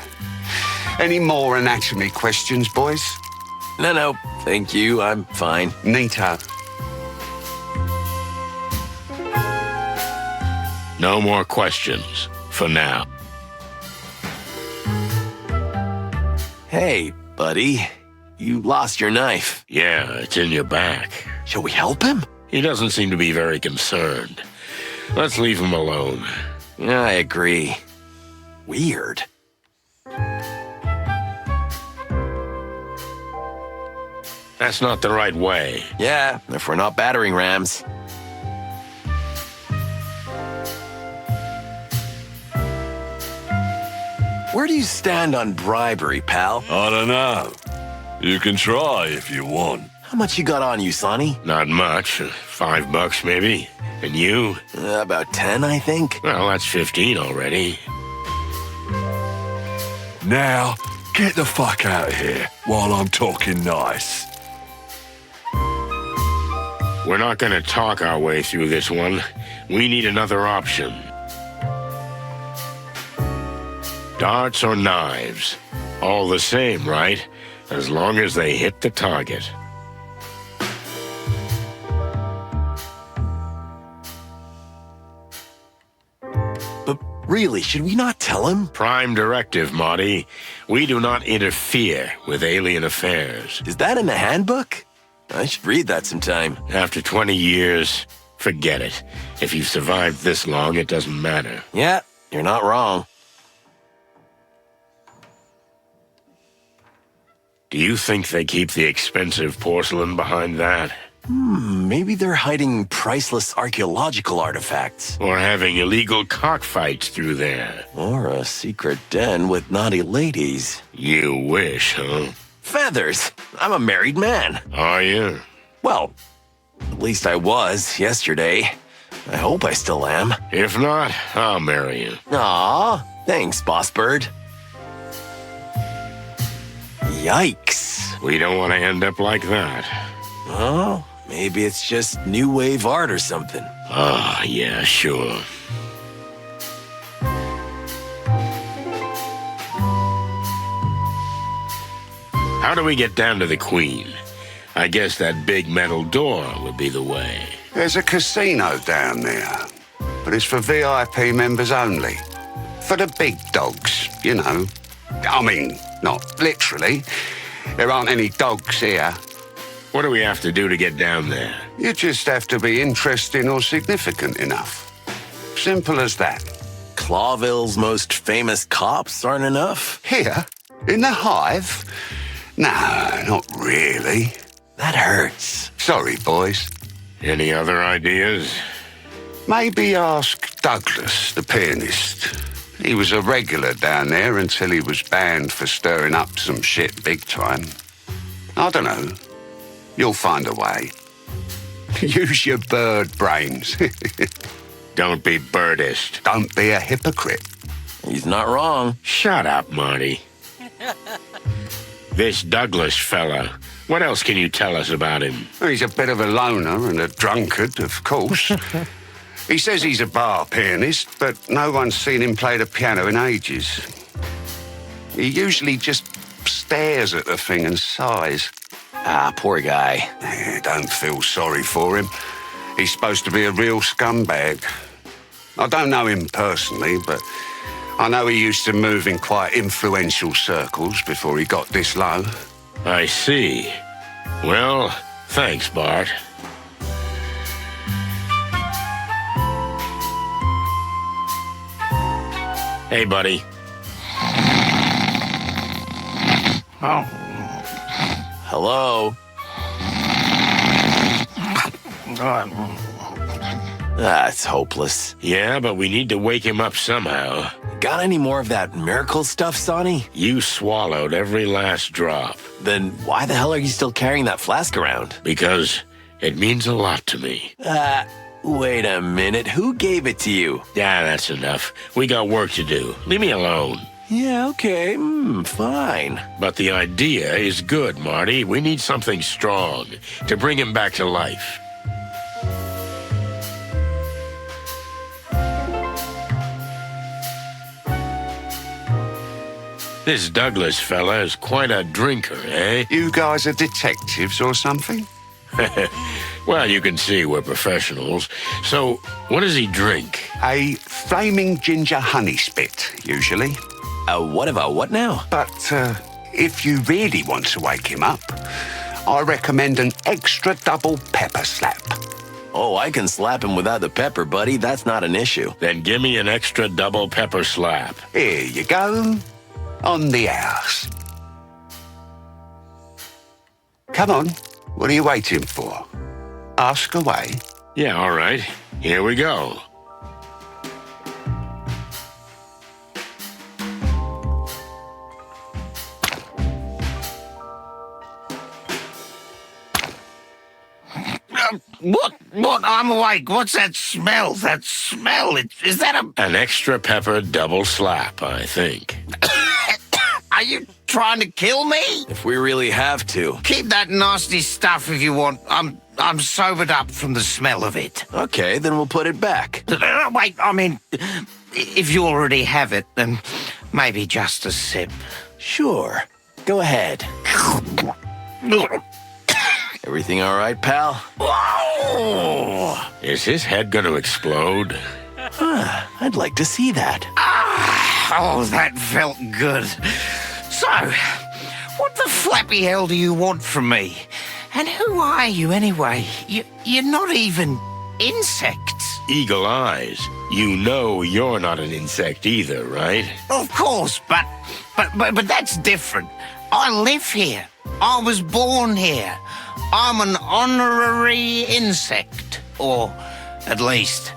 Any more anatomy questions, boys? No, thank you. I'm fine. Neato. No more questions, for now. Hey, buddy. You lost your knife. Yeah, it's in your back. Shall we help him? He doesn't seem to be very concerned. Let's leave him alone. I agree. Weird. That's not the right way. Yeah, if we're not battering rams. Where do you stand on bribery, pal? I don't know. You can try if you want. How much you got on you, Sonny? Not much. $5 maybe. And you? About 10, I think. Well, that's 15 already. Now, get the fuck out of here while I'm talking nice. We're not gonna talk our way through this one. We need another option. Darts or knives? All the same, right? As long as they hit the target. Really, should we not tell him? Prime directive, Marty. We do not interfere with alien affairs. Is that in the handbook? I should read that sometime. After 20 years, forget it. If you've survived this long, it doesn't matter. Yeah, you're not wrong. Do you think they keep the expensive porcelain behind that? Maybe they're hiding priceless archaeological artifacts. Or having illegal cockfights through there? Or a secret den with naughty ladies. You wish, huh? Feathers! I'm a married man. Are you? Well, at least I was yesterday. I hope I still am. If not, I'll marry you. Aw, thanks, Boss Bird. Yikes. We don't want to end up like that. Oh, maybe it's just new wave art or something. Ah, yeah, sure. How do we get down to the Queen? I guess that big metal door would be the way. There's a casino down there, but it's for VIP members only. For the big dogs, you know. I mean, not literally. There aren't any dogs here. What do we have to do to get down there? You just have to be interesting or significant enough. Simple as that. Clawville's most famous cops aren't enough? Here? In the Hive? No, not really. That hurts. Sorry, boys. Any other ideas? Maybe ask Douglas, the pianist. He was a regular down there until he was banned for stirring up some shit big time. I don't know. You'll find a way. Use your bird brains. Don't be birdist. Don't be a hypocrite. He's not wrong. Shut up, Marty. This Douglas fella, what else can you tell us about him? He's a bit of a loner and a drunkard, of course. He says he's a bar pianist, but no one's seen him play the piano in ages. He usually just stares at the thing and sighs. Ah, poor guy. Don't feel sorry for him. He's supposed to be a real scumbag. I don't know him personally, but I know he used to move in quite influential circles before he got this low. I see. Well, thanks, Bart. Hey, buddy. Oh. Hello? It's hopeless. Yeah, but we need to wake him up somehow. Got any more of that miracle stuff, Sonny? You swallowed every last drop. Then why the hell are you still carrying that flask around? Because it means a lot to me. Wait a minute. Who gave it to you? Yeah, that's enough. We got work to do. Leave me alone. Yeah, okay. Fine. But the idea is good, Marty. We need something strong to bring him back to life. This Douglas fella is quite a drinker, eh? You guys are detectives or something? Well, you can see we're professionals. So, what does he drink? A flaming ginger honey spit, usually. What now? But if you really want to wake him up, I recommend an extra double pepper slap. Oh, I can slap him without the pepper, buddy. That's not an issue. Then give me an extra double pepper slap. Here you go. On the house. Come on. What are you waiting for? Ask away. Yeah, all right. Here we go. What? I'm awake. What's that smell? That smell? Is that a... An extra pepper double slap, I think. Are you trying to kill me? If we really have to. Keep that nasty stuff if you want. I'm sobered up from the smell of it. Okay, then we'll put it back. Wait, I mean, if you already have it, then maybe just a sip. Sure. Go ahead. Everything all right, pal? Is his head going to explode? I'd like to see that. Oh, that felt good. So, what the flappy hell do you want from me? And who are you anyway? You're not even insects. Eagle eyes. You know you're not an insect either, right? Of course, but that's different. I live here. I was born here. I'm an honorary insect. Or, at least,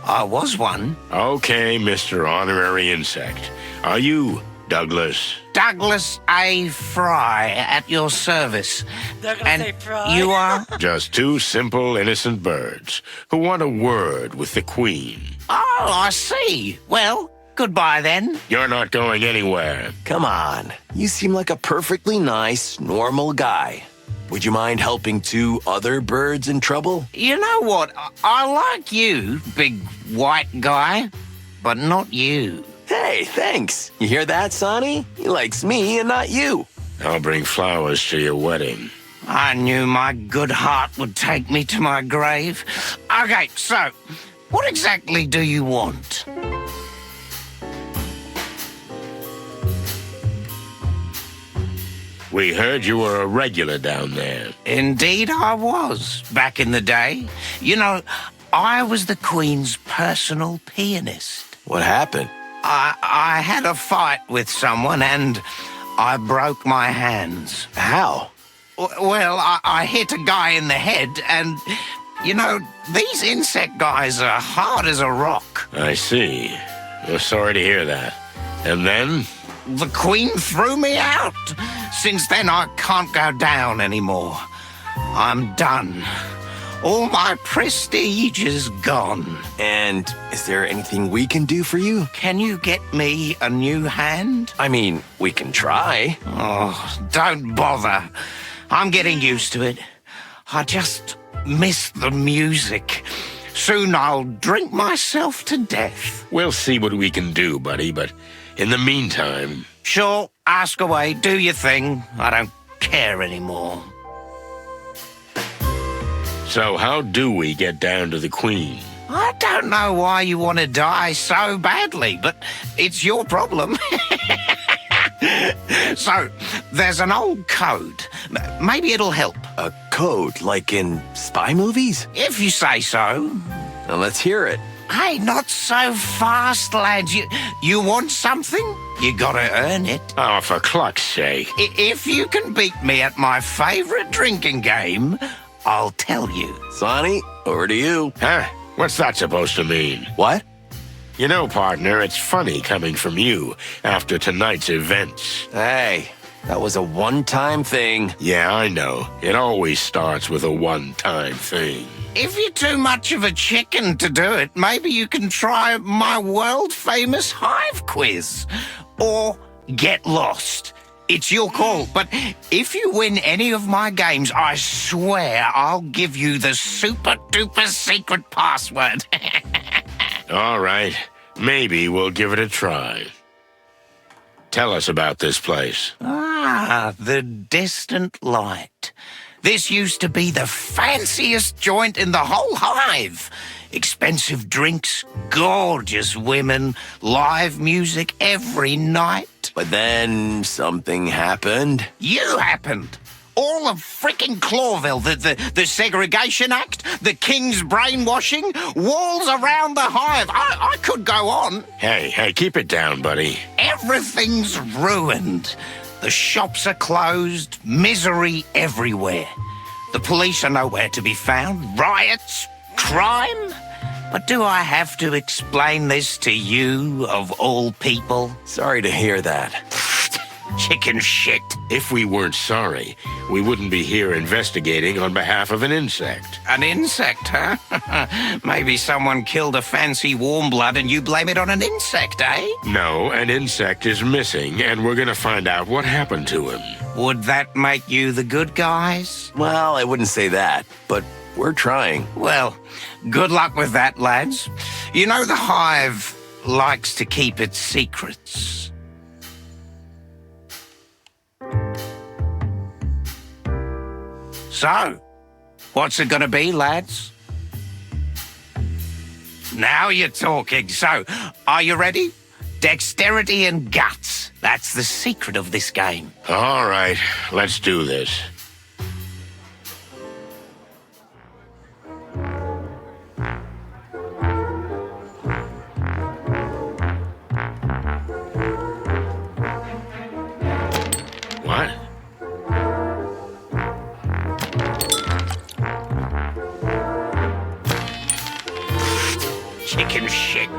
I was one. Okay, Mr. Honorary Insect. Are you Douglas? Douglas A. Fry, at your service. Douglas And A. Fry? you are? Just two simple, innocent birds who want a word with the Queen. Oh, I see. Well, goodbye then. You're not going anywhere. Come on. You seem like a perfectly nice, normal guy. Would you mind helping two other birds in trouble? You know what? I like you, big white guy, but not you. Hey, thanks. You hear that, Sonny? He likes me and not you. I'll bring flowers to your wedding. I knew my good heart would take me to my grave. Okay, so, what exactly do you want? We heard you were a regular down there. Indeed I was, back in the day. You know, I was the Queen's personal pianist. What happened? I had a fight with someone and I broke my hands. How? Well, I hit a guy in the head and, you know, these insect guys are hard as a rock. I see. We're sorry to hear that. And then? The Queen threw me out. Since then, I can't go down anymore. I'm done. All my prestige is gone. And is there anything we can do for you? Can you get me a new hand? I mean, we can try. Oh, don't bother. I'm getting used to it. I just miss the music. Soon I'll drink myself to death. We'll see what we can do, buddy, but in the meantime... Sure, ask away, do your thing. I don't care anymore. So how do we get down to the Queen? I don't know why you want to die so badly, but it's your problem. So, there's an old code. Maybe it'll help. A code, like in spy movies? If you say so. Now let's hear it. Hey, not so fast, lads. You want something? You gotta earn it. Oh, for cluck's sake. If you can beat me at my favorite drinking game, I'll tell you. Sonny, over to you. Huh? What's that supposed to mean? What? You know, partner, it's funny coming from you after tonight's events. Hey, that was a one-time thing. Yeah, I know. It always starts with a one-time thing. If you're too much of a chicken to do it, maybe you can try my world-famous HIVE quiz. Or get lost. It's your call, but if you win any of my games, I swear I'll give you the super-duper secret password. All right. Maybe we'll give it a try. Tell us about this place. Ah, the Distant Light. This used to be the fanciest joint in the whole hive. Expensive drinks, gorgeous women, live music every night. But then something happened. You happened. All of freaking Clawville, the Segregation Act, the King's brainwashing, walls around the hive. I could go on. Hey, keep it down, buddy. Everything's ruined. The shops are closed, misery everywhere. The police are nowhere to be found, riots, crime. But do I have to explain this to you, of all people? Sorry to hear that. Chicken shit. If we weren't sorry, we wouldn't be here investigating on behalf of an insect. An insect, huh? Maybe someone killed a fancy warm blood and you blame it on an insect, eh? No, an insect is missing, and we're gonna find out what happened to him. Would that make you the good guys? Well, I wouldn't say that, but we're trying. Well, good luck with that, lads. You know the hive likes to keep its secrets. So, what's it gonna be, lads? Now you're talking. So, are you ready? Dexterity and guts. That's the secret of this game. All right, let's do this. What? Chicken shit.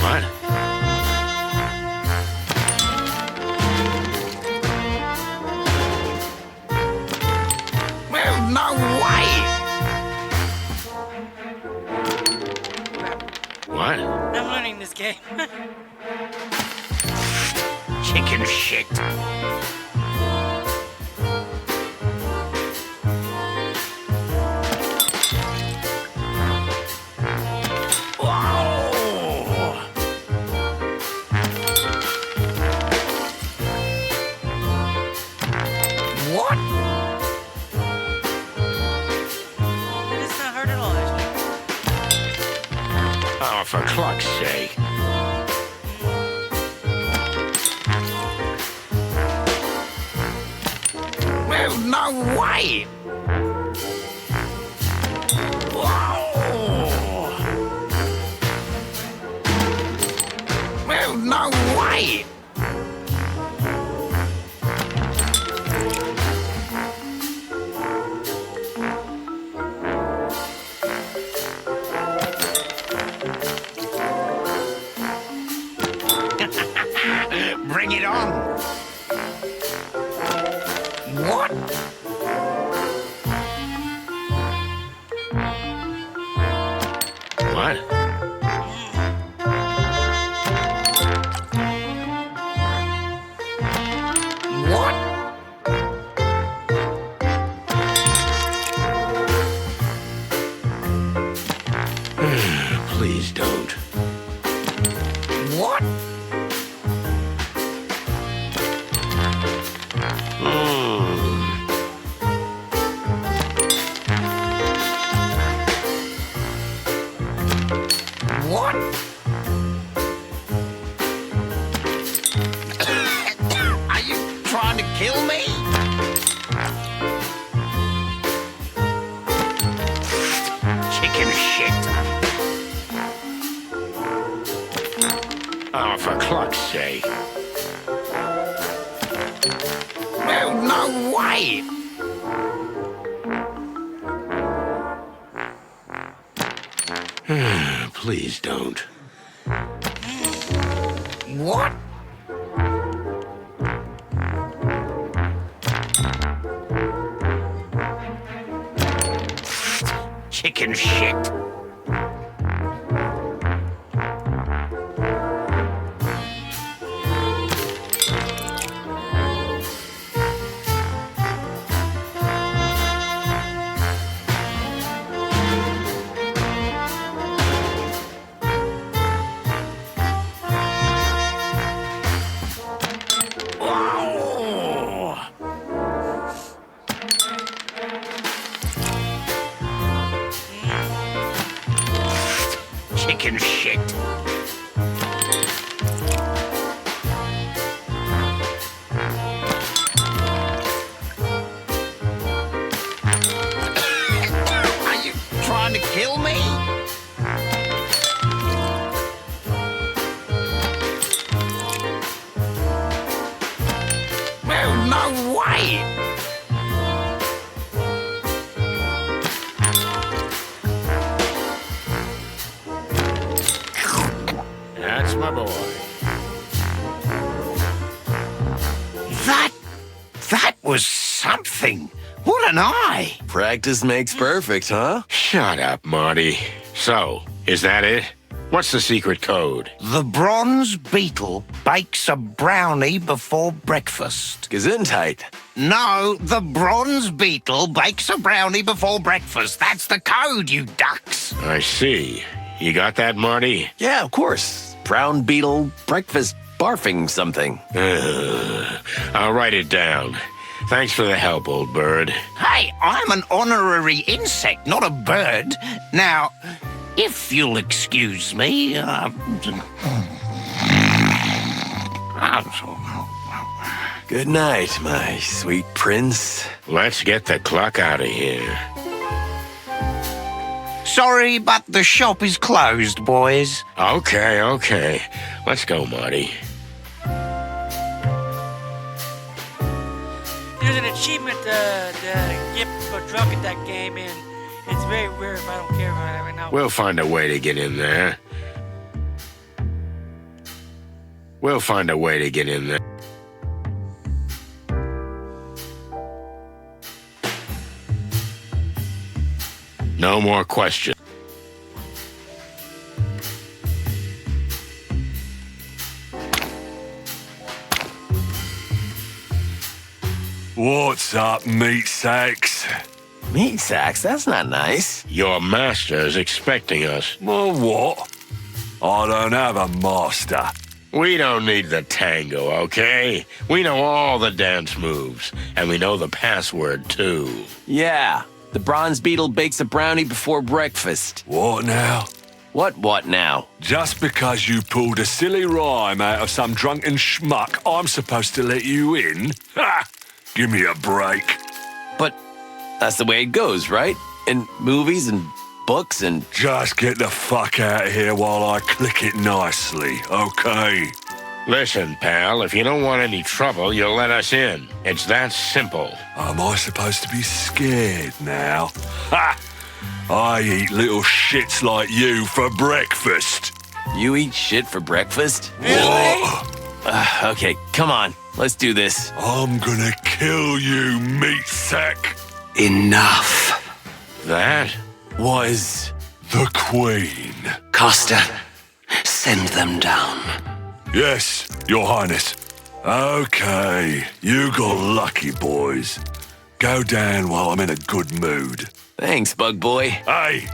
What? Well, no way. What? I'm learning this game. Chicken shit. What? It is not hard at all, actually. Oh, for cluck's sake. Well, no way. Whoa. Well, no way. Bring it on. What? What? What? Please don't. What? What? Are you trying to kill me? Chicken shit. Oh, for cluck's sake. Well, no way. Please don't. What? Chicken shit. Wow. Chicken shit. Are you trying to kill me? Well, no way. That's my boy. That was something. What an eye. Practice makes perfect, huh? Shut up, Marty. So, is that it? What's the secret code? The bronze beetle bakes a brownie before breakfast. Gesundheit. No, the bronze beetle bakes a brownie before breakfast. That's the code, you ducks. I see. You got that, Marty? Yeah, of course. Brown beetle breakfast barfing something. I'll write it down. Thanks for the help, old bird. Hey, I'm an honorary insect, not a bird. Now, if you'll excuse me, Good night, my sweet prince. Let's get the clock out of here. sorry, but the shop is closed, boys. Okay. Let's go, Marty. There's an achievement to get drunk at that game, and it's very rare if I don't care about it right now. We'll find a way to get in there. No more questions. What's up, meat sacks? Meat sacks? That's not nice. Your master is expecting us. Well, what? I don't have a master. We don't need the tango, okay? We know all the dance moves, and we know the password, too. Yeah, the bronze beetle bakes a brownie before breakfast. What now? What now? Just because you pulled a silly rhyme out of some drunken schmuck, I'm supposed to let you in? Ha! Give me a break. But that's the way it goes, right? In movies and books and... Just get the fuck out of here while I click it nicely, okay? Listen, pal, if you don't want any trouble, you'll let us in. It's that simple. Am I supposed to be scared now? Ha! I eat little shits like you for breakfast. You eat shit for breakfast? Really? Okay, come on. Let's do this. I'm gonna kill you, meat sack. Enough. That? Was the Queen. Costa, send them down. Yes, Your Highness. Okay, you got lucky, boys. Go down while I'm in a good mood. Thanks, bug boy. Hey,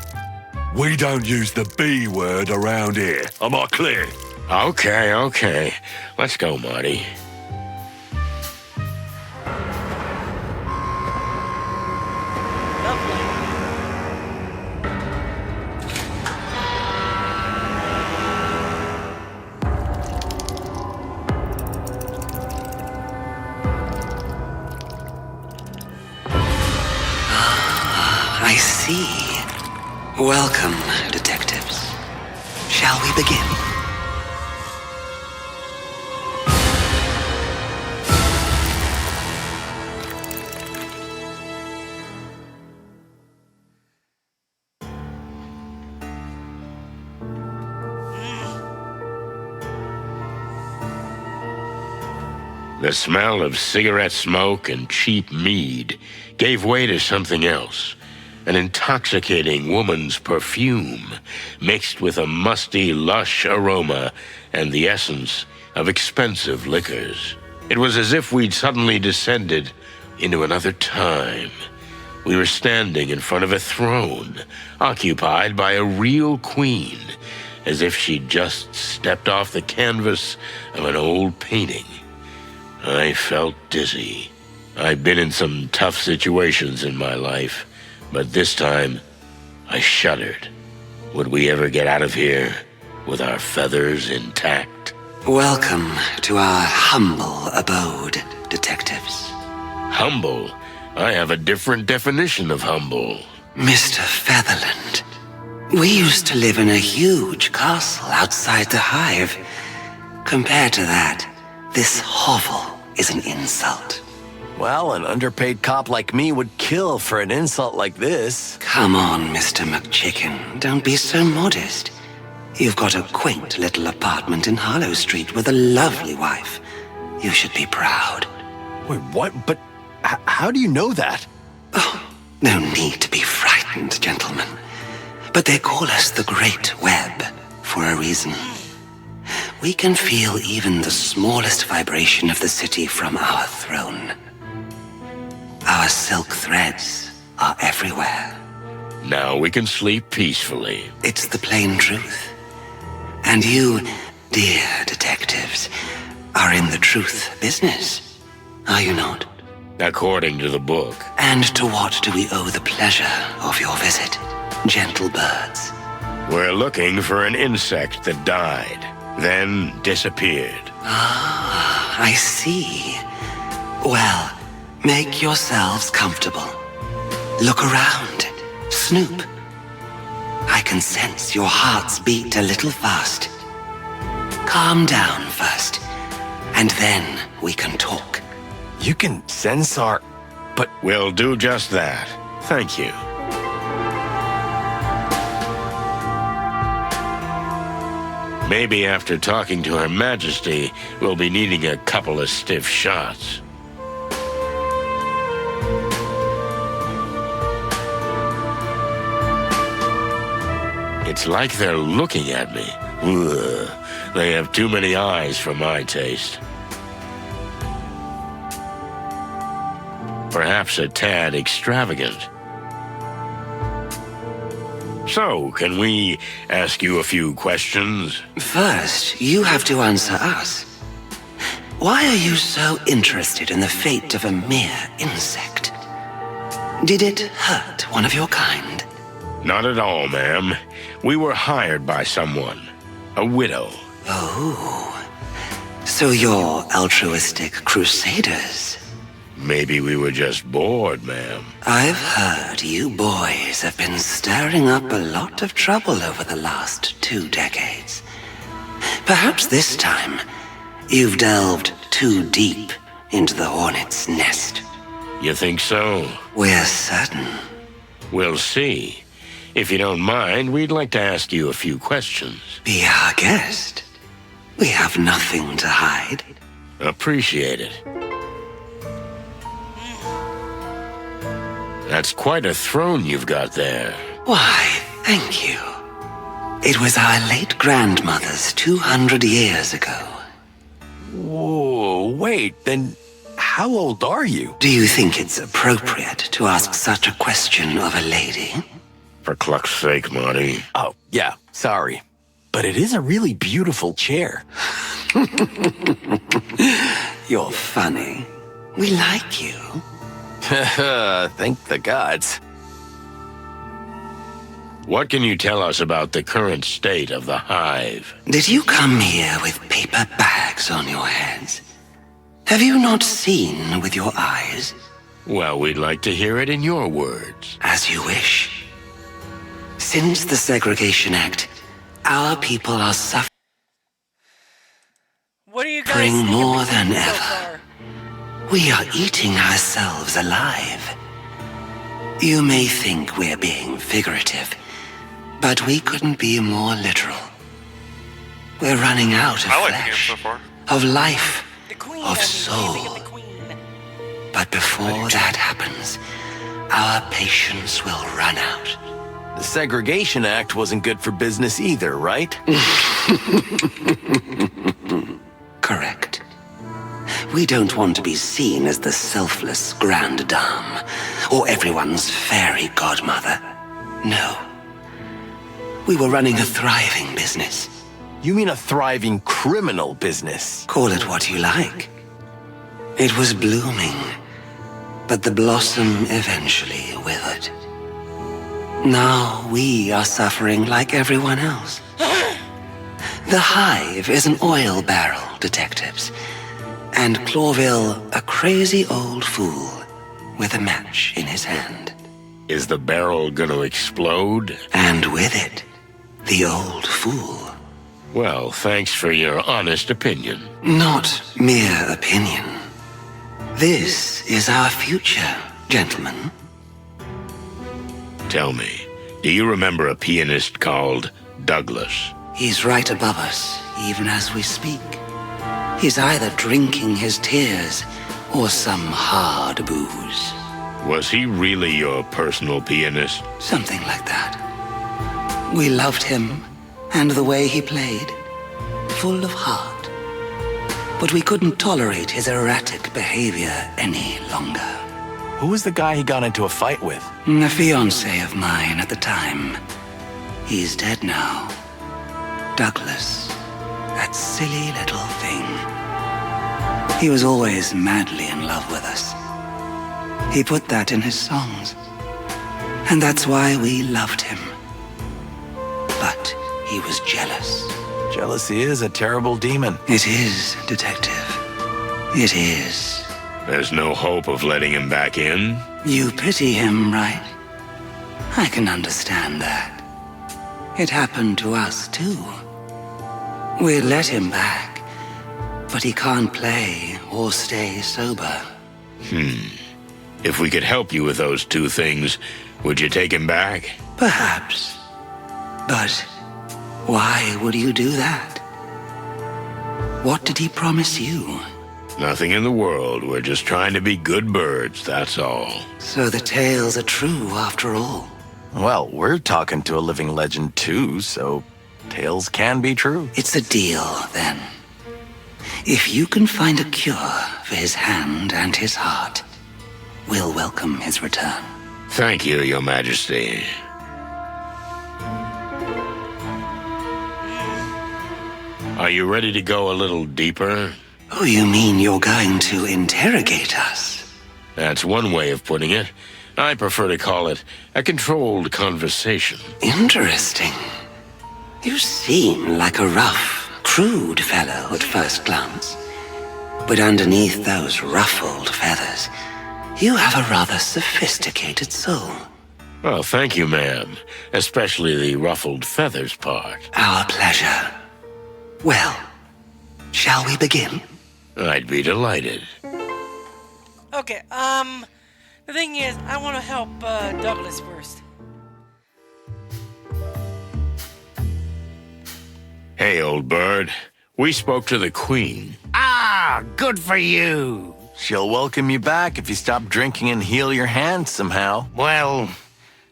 we don't use the B word around here. Am I clear? Okay. Let's go, Marty. Lovely. I see. Welcome, detectives. Shall we begin? The smell of cigarette smoke and cheap mead gave way to something else. An intoxicating woman's perfume mixed with a musty, lush aroma and the essence of expensive liquors. It was as if we'd suddenly descended into another time. We were standing in front of a throne, occupied by a real queen, as if she'd just stepped off the canvas of an old painting. I felt dizzy. I've been in some tough situations in my life, but this time, I shuddered. Would we ever get out of here with our feathers intact? Welcome to our humble abode, detectives. Humble? I have a different definition of humble. Mr. Featherland, we used to live in a huge castle outside the Hive. Compared to that, this hovel is an insult. Well, an underpaid cop like me would kill for an insult like this. Come on, Mr. McChicken. Don't be so modest. You've got a quaint little apartment in Harlow Street with a lovely wife. You should be proud. Wait, what? But how do you know that? Oh, no need to be frightened, gentlemen. But they call us the Great Web for a reason. We can feel even the smallest vibration of the city from our throne. Our silk threads are everywhere. Now we can sleep peacefully. It's the plain truth. And you, dear detectives, are in the truth business, are you not? According to the book. And to what do we owe the pleasure of your visit, gentle birds? We're looking for an insect that died, then disappeared. Ah, I see. Well, make yourselves comfortable. Look around. Snoop. I can sense your hearts beat a little fast. Calm down first, and then we can talk. You can sense our... But we'll do just that. Thank you. Maybe after talking to Her Majesty, we'll be needing a couple of stiff shots. It's like they're looking at me. Ugh. They have too many eyes for my taste. Perhaps a tad extravagant. So, can we ask you a few questions? First, you have to answer us. Why are you so interested in the fate of a mere insect? Did it hurt one of your kind? Not at all, ma'am. We were hired by someone. A widow. Oh. So you're altruistic crusaders? Maybe we were just bored, ma'am. I've heard you boys have been stirring up a lot of trouble over the last 2 decades. Perhaps this time, you've delved too deep into the hornet's nest. You think so? We're certain. We'll see. If you don't mind, we'd like to ask you a few questions. Be our guest. We have nothing to hide. Appreciate it. That's quite a throne you've got there. Why, thank you. It was our late grandmother's 200 years ago. Whoa, wait, then how old are you? Do you think it's appropriate to ask such a question of a lady? For cluck's sake, Marty. Oh, yeah, sorry. But it is a really beautiful chair. You're funny. We like you. Thank the gods. What can you tell us about the current state of the hive? Did you come here with paper bags on your heads? Have you not seen with your eyes? Well, we'd like to hear it in your words. As you wish. Since the Segregation Act, our people are suffering What are you guys thinking more than so ever. far? We are eating ourselves alive. You may think we're being figurative, but we couldn't be more literal. We're running out of I like the game flesh, so far. of life, The queen, of I mean, soul. the queen. But before that happens, our patience will run out. The Segregation Act wasn't good for business either, right? Correct. We don't want to be seen as the selfless grande dame, or everyone's fairy godmother. No. We were running a thriving business. You mean a thriving criminal business? Call it what you like. It was blooming, but the blossom eventually withered. Now we are suffering like everyone else. The Hive is an oil barrel, detectives. And Clawville, a crazy old fool with a match in his hand. Is the barrel gonna explode? And with it, the old fool. Well, thanks for your honest opinion. Not mere opinion. This is our future, gentlemen. Tell me, do you remember a pianist called Douglas? He's right above us, even as we speak. He's either drinking his tears or some hard booze. Was he really your personal pianist? Something like that. We loved him and the way he played, full of heart. But we couldn't tolerate his erratic behavior any longer. Who was the guy he got into a fight with? A fiance of mine at the time. He's dead now. Douglas. That silly little thing. He was always madly in love with us. He put that in his songs. And that's why we loved him. But he was jealous. Jealousy is a terrible demon. It is, Detective. It is. There's no hope of letting him back in? You pity him, right? I can understand that. It happened to us, too. We let him back, but he can't play or stay sober. If we could help you with those two things, would you take him back? Perhaps. But why would you do that? What did he promise you? Nothing in the world. We're just trying to be good birds, that's all. So the tales are true after all. Well, we're talking to a living legend too, so tales can be true. It's a deal, then. If you can find a cure for his hand and his heart, we'll welcome his return. Thank you, Your Majesty. Are you ready to go a little deeper? Oh, you mean you're going to interrogate us? That's one way of putting it. I prefer to call it a controlled conversation. Interesting. You seem like a rough, crude fellow at first glance. But underneath those ruffled feathers, you have a rather sophisticated soul. Well, thank you, ma'am. Especially the ruffled feathers part. Our pleasure. Well, shall we begin? I'd be delighted. Okay, the thing is, I want to help Douglas first. Hey, old bird. We spoke to the Queen. Ah, good for you. She'll welcome you back if you stop drinking and heal your hands somehow. Well,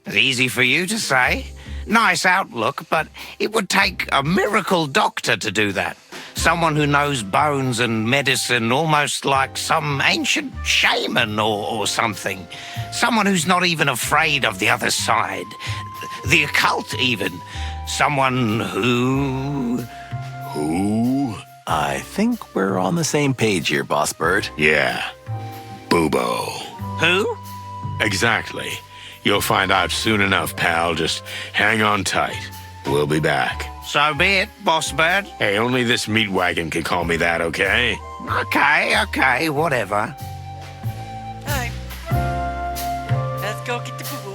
it's easy for you to say. Nice outlook, but it would take a miracle doctor to do that. Someone who knows bones and medicine almost like some ancient shaman or something. Someone who's not even afraid of the other side. The occult, even. Someone who... Who? I think we're on the same page here, Boss Bird. Yeah. Bubo. Who? Exactly. You'll find out soon enough, pal. Just hang on tight. We'll be back. So be it, Boss Bird. Hey, only this meat wagon can call me that, okay? Okay, whatever. Alright. Let's go get the boo-boo.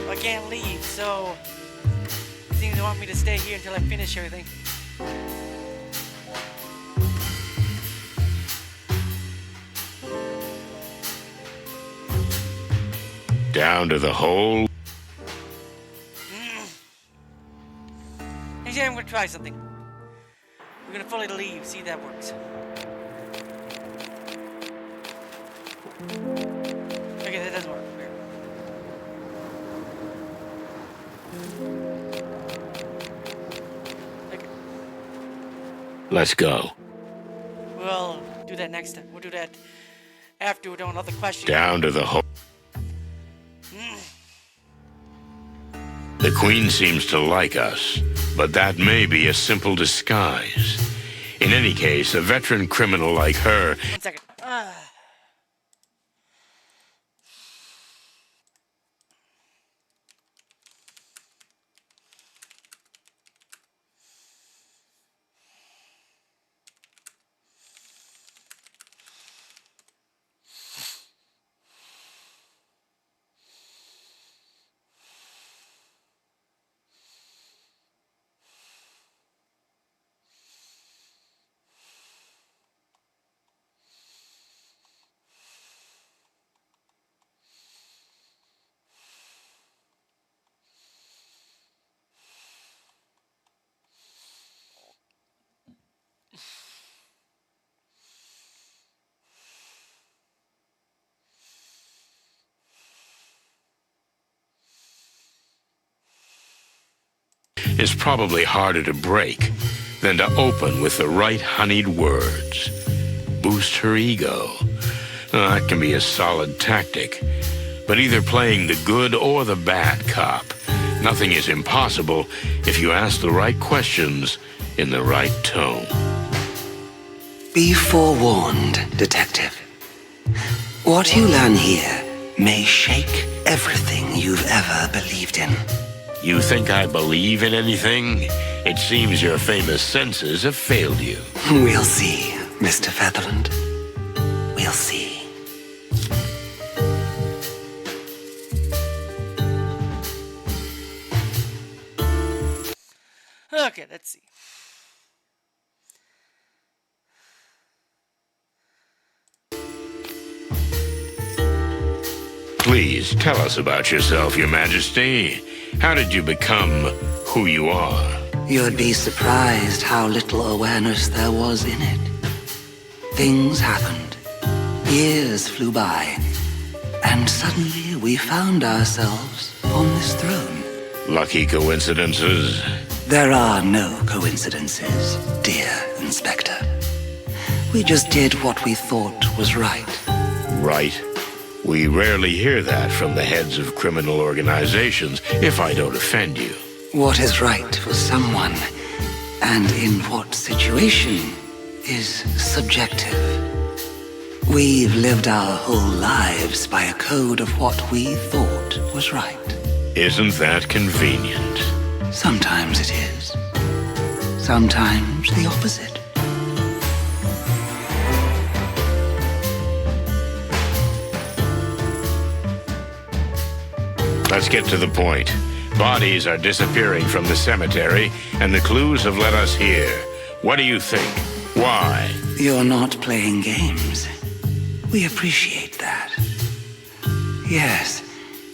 I can't leave, so it seems they want me to stay here until I finish everything. Down to the hole. Actually, I'm gonna try something. We're gonna fully leave, see if that works. Okay, that doesn't work. Weird. Okay, Let's go. we'll do that next time. We'll do that after we're done with all the questions. Down to the hole. The Queen seems to like us, but that may be a simple disguise. In any case, a veteran criminal like her... 1 second. is probably harder to break, than to open with the right honeyed words. Boost her ego. That can be a solid tactic. But either playing the good or the bad cop, nothing is impossible if you ask the right questions in the right tone. Be forewarned, Detective. What you learn here may shake everything you've ever believed in. You think I believe in anything? It seems your famous senses have failed you. We'll see, Mr. Featherland. We'll see. Okay, let's see. Please tell us about yourself, Your Majesty. How did you become who you are? You'd be surprised how little awareness there was in it. Things happened. Years flew by. And suddenly we found ourselves on this throne. Lucky coincidences? There are no coincidences, dear Inspector. We just did what we thought was right. Right. We rarely hear that from the heads of criminal organizations, if I don't offend you. What is right for someone, and in what situation, is subjective. We've lived our whole lives by a code of what we thought was right. Isn't that convenient? Sometimes it is. Sometimes the opposite. Let's get to the point. Bodies are disappearing from the cemetery, and the clues have led us here. What do you think? Why? You're not playing games. We appreciate that. Yes,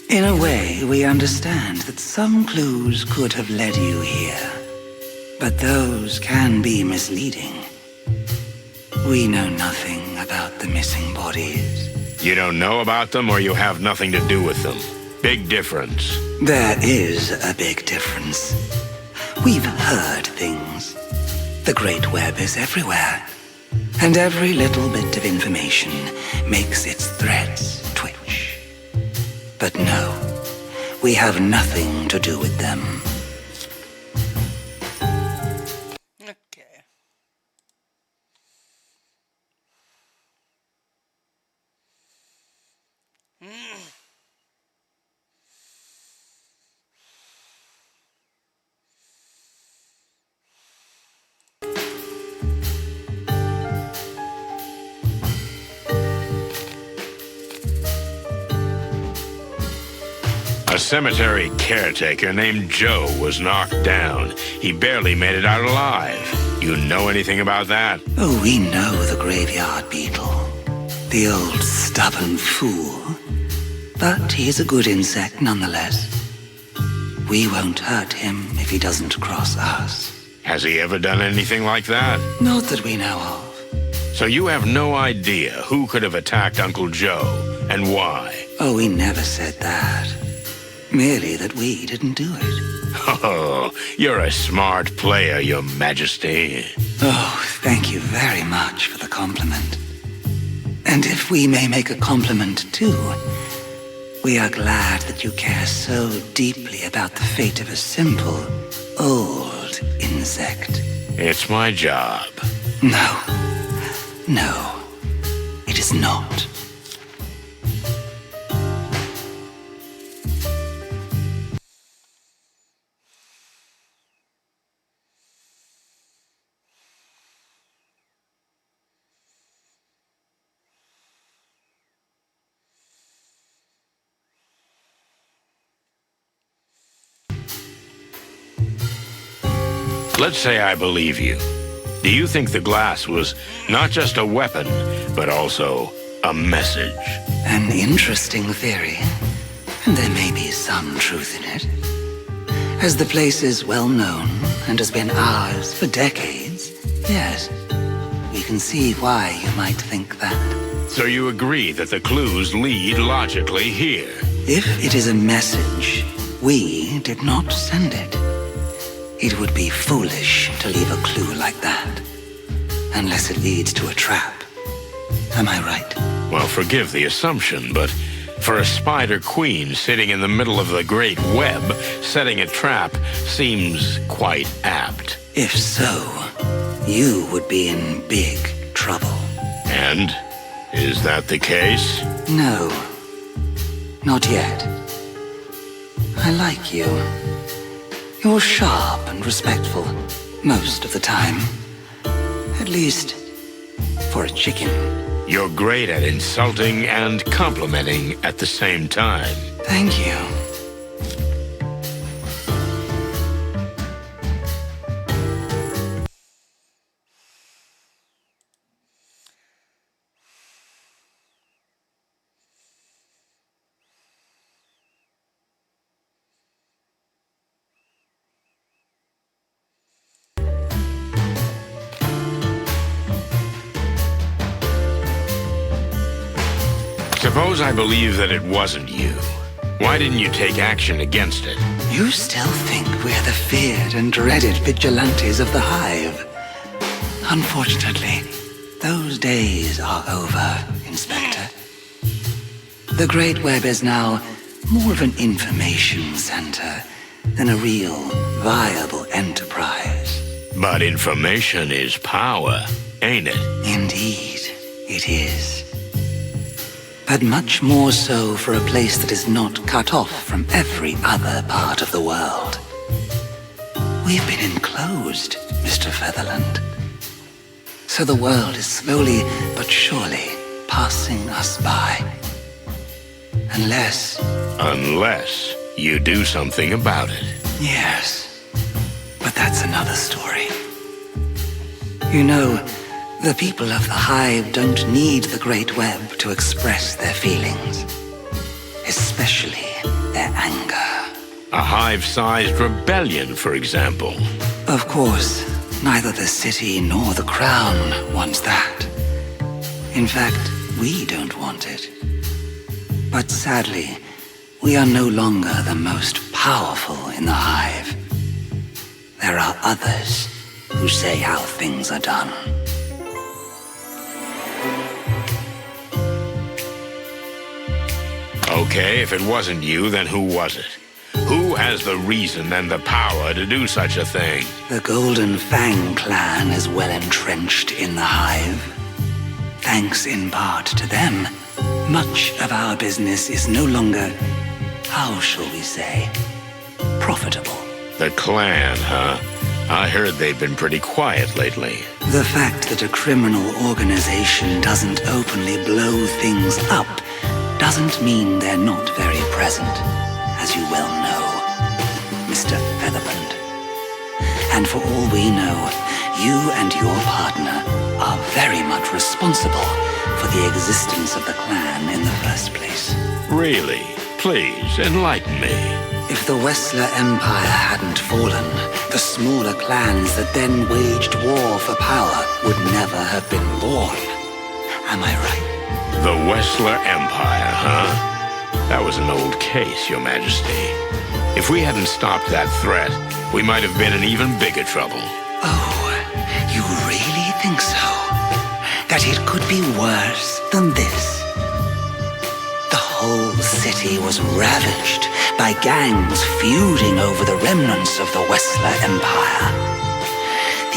in a way, we understand that some clues could have led you here. But those can be misleading. We know nothing about the missing bodies. You don't know about them, or you have nothing to do with them. Big difference. There is a big difference. We've heard things. The Great Web is everywhere. And every little bit of information makes its threads twitch. But no, we have nothing to do with them. Okay. A cemetery caretaker named Joe was knocked down. He barely made it out alive. You know anything about that? Oh, we know the graveyard beetle. The old stubborn fool. But he's a good insect nonetheless. We won't hurt him if he doesn't cross us. Has he ever done anything like that? Not that we know of. So you have no idea who could have attacked Uncle Joe and why? Oh, we never said that. Merely that we didn't do it. Oh, you're a smart player, Your Majesty. Oh, thank you very much for the compliment. And if we may make a compliment too, we are glad that you care so deeply about the fate of a simple, old insect. It's my job. No. No. It is not. Let's say I believe you. Do you think the glass was not just a weapon, but also a message? An interesting theory. And there may be some truth in it. As the place is well known and has been ours for decades, yes, we can see why you might think that. So you agree that the clues lead logically here? If it is a message, we did not send it. It would be foolish to leave a clue like that. Unless it leads to a trap. Am I right? Well, forgive the assumption, but for a spider queen sitting in the middle of the great web, setting a trap seems quite apt. If so, you would be in big trouble. And is that the case? No. Not yet. I like you. You're sharp and respectful most of the time. At least, for a chicken. You're great at insulting and complimenting at the same time. Thank you. Suppose I believe that it wasn't you. Why didn't you take action against it? You still think we're the feared and dreaded vigilantes of the Hive. Unfortunately, those days are over, Inspector. The Great Web is now more of an information center than a real, viable enterprise. But information is power, ain't it? Indeed, it is. But much more so for a place that is not cut off from every other part of the world. We've been enclosed, Mr. Featherland. So the world is slowly but surely passing us by. Unless you do something about it. Yes, but that's another story. You know, the people of the Hive don't need the Great Web to express their feelings. Especially their anger. A Hive-sized rebellion, for example. Of course, neither the city nor the Crown wants that. In fact, we don't want it. But sadly, we are no longer the most powerful in the Hive. There are others who say how things are done. Okay, if it wasn't you, then who was it? Who has the reason and the power to do such a thing? The Golden Fang clan is well entrenched in the Hive. Thanks in part to them, much of our business is no longer, how shall we say, profitable. The clan, huh? I heard they've been pretty quiet lately. The fact that a criminal organization doesn't openly blow things up doesn't mean they're not very present, as you well know, Mr. Featherland. And for all we know, you and your partner are very much responsible for the existence of the clan in the first place. Really? Please, enlighten me. If the Wessler Empire hadn't fallen, the smaller clans that then waged war for power would never have been born. Am I right? The Wessler Empire, huh? That was an old case, Your Majesty. If we hadn't stopped that threat, we might have been in even bigger trouble. Oh, you really think so? That it could be worse than this? The whole city was ravaged by gangs feuding over the remnants of the Wessler Empire.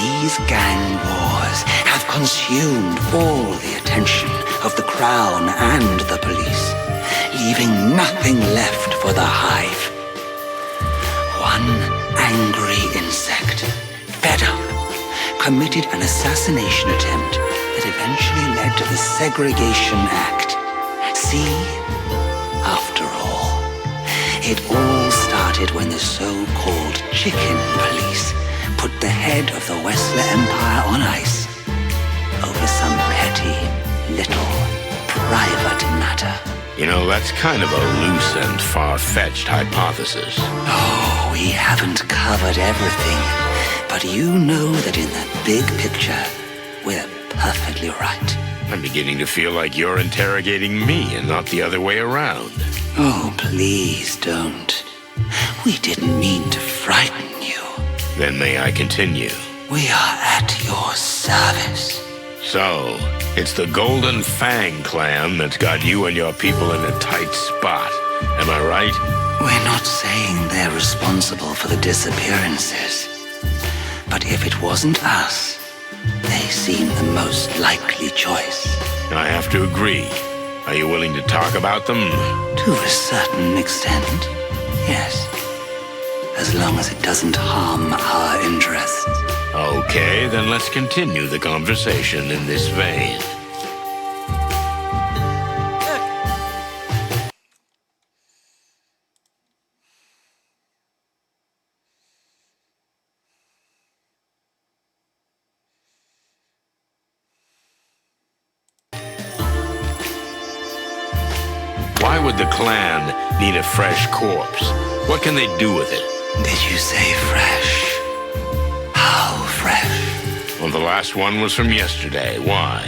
These gang wars have consumed all the attention of the Crown and the police, leaving nothing left for the Hive. One angry insect, fed up, committed an assassination attempt that eventually led to the Segregation Act. See? After all, it all started when the so-called Chicken Police put the head of the Wessler Empire on ice over some petty, little, private matter. You know, that's kind of a loose and far-fetched hypothesis. Oh, we haven't covered everything, but you know that in the big picture, we're perfectly right. I'm beginning to feel like you're interrogating me and not the other way around. Oh, please don't. We didn't mean to frighten you. Then may I continue? We are at your service. So, it's the Golden Fang clan that's got you and your people in a tight spot. Am I right? We're not saying they're responsible for the disappearances. But if it wasn't us, they seem the most likely choice. I have to agree. Are you willing to talk about them? To a certain extent, yes. As long as it doesn't harm our interests. Okay, then let's continue the conversation in this vein. Why would the clan need a fresh corpse? What can they do with it? Did you say fresh? How fresh? Well, the last one was from yesterday. Why?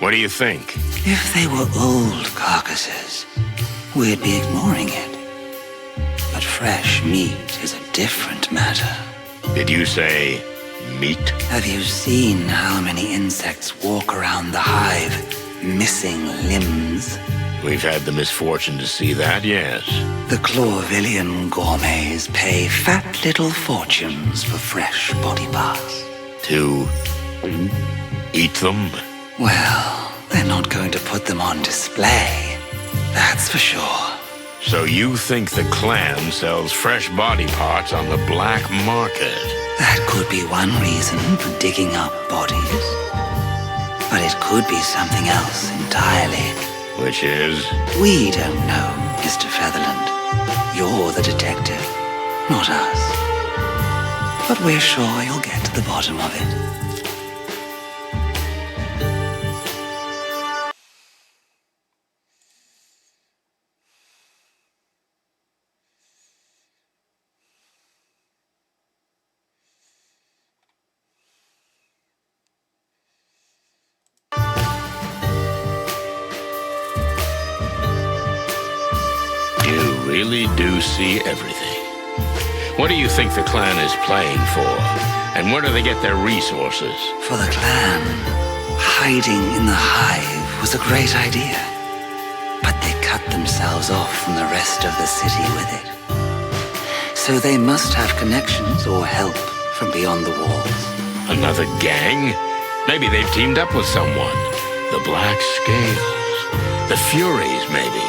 What do you think? If they were old carcasses, we'd be ignoring it. But fresh meat is a different matter. Did you say meat? Have you seen how many insects walk around the hive, missing limbs? We've had the misfortune to see that, yes. The Clawvillian gourmets pay fat little fortunes for fresh body parts. To eat them? Well, they're not going to put them on display. That's for sure. So you think the clan sells fresh body parts on the black market? That could be one reason for digging up bodies. But it could be something else entirely. Which is? We don't know, Mr. Featherland. You're the detective, not us. But we're sure you'll get to the bottom of it. Really do see everything. What do you think the clan is playing for? And where do they get their resources? For the clan, hiding in the hive was a great idea. But they cut themselves off from the rest of the city with it. So they must have connections or help from beyond the walls. Another gang? Maybe they've teamed up with someone. The Black Scales. The Furies, maybe.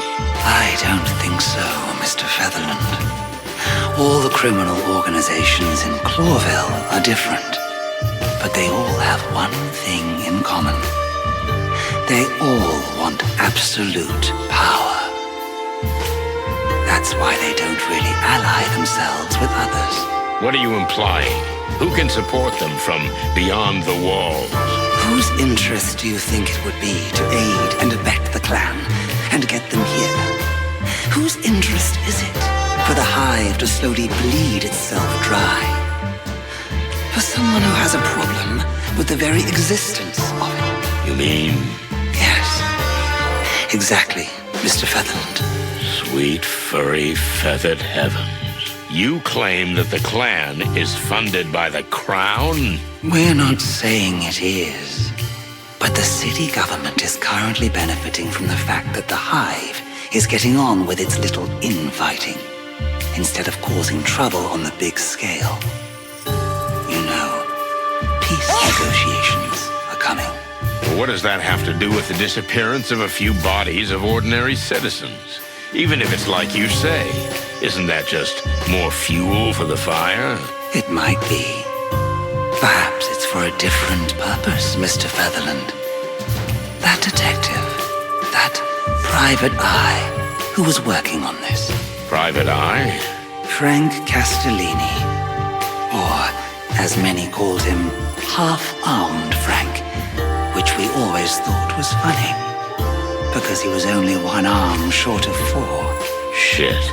I don't think so, Mr. Featherland. All the criminal organizations in Clawville are different, but they all have one thing in common. They all want absolute power. That's why they don't really ally themselves with others. What are you implying? Who can support them from beyond the walls? Whose interest do you think it would be to aid and abet the clan and get them here? Whose interest is it for the hive to slowly bleed itself dry? For someone who has a problem with the very existence of it. You mean? Yes. Exactly, Mr. Featherland. Sweet, furry, feathered heavens. You claim that the clan is funded by the crown? We're not saying it is. But the city government is currently benefiting from the fact that the hive is getting on with its little infighting, instead of causing trouble on the big scale. You know, peace negotiations are coming. Well, what does that have to do with the disappearance of a few bodies of ordinary citizens? Even if it's like you say, isn't that just more fuel for the fire? It might be. Perhaps it's for a different purpose, Mr. Featherland. That detective, that private eye who was working on this. Private eye? Frank Castellini. Or, as many called him, half-armed Frank, which we always thought was funny, because he was only one arm short of 4. Shit.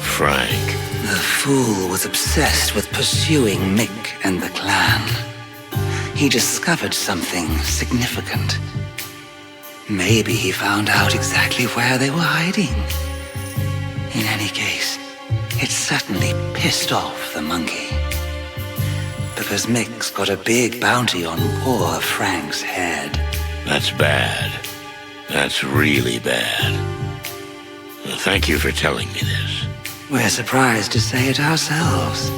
Frank. The fool was obsessed with pursuing Mick and the clan. He discovered something significant. Maybe he found out exactly where they were hiding. In any case, It certainly pissed off the monkey. Because Mick's got a big bounty on poor Frank's head. That's bad. That's really bad. Thank you for telling me this. We're surprised to say it ourselves,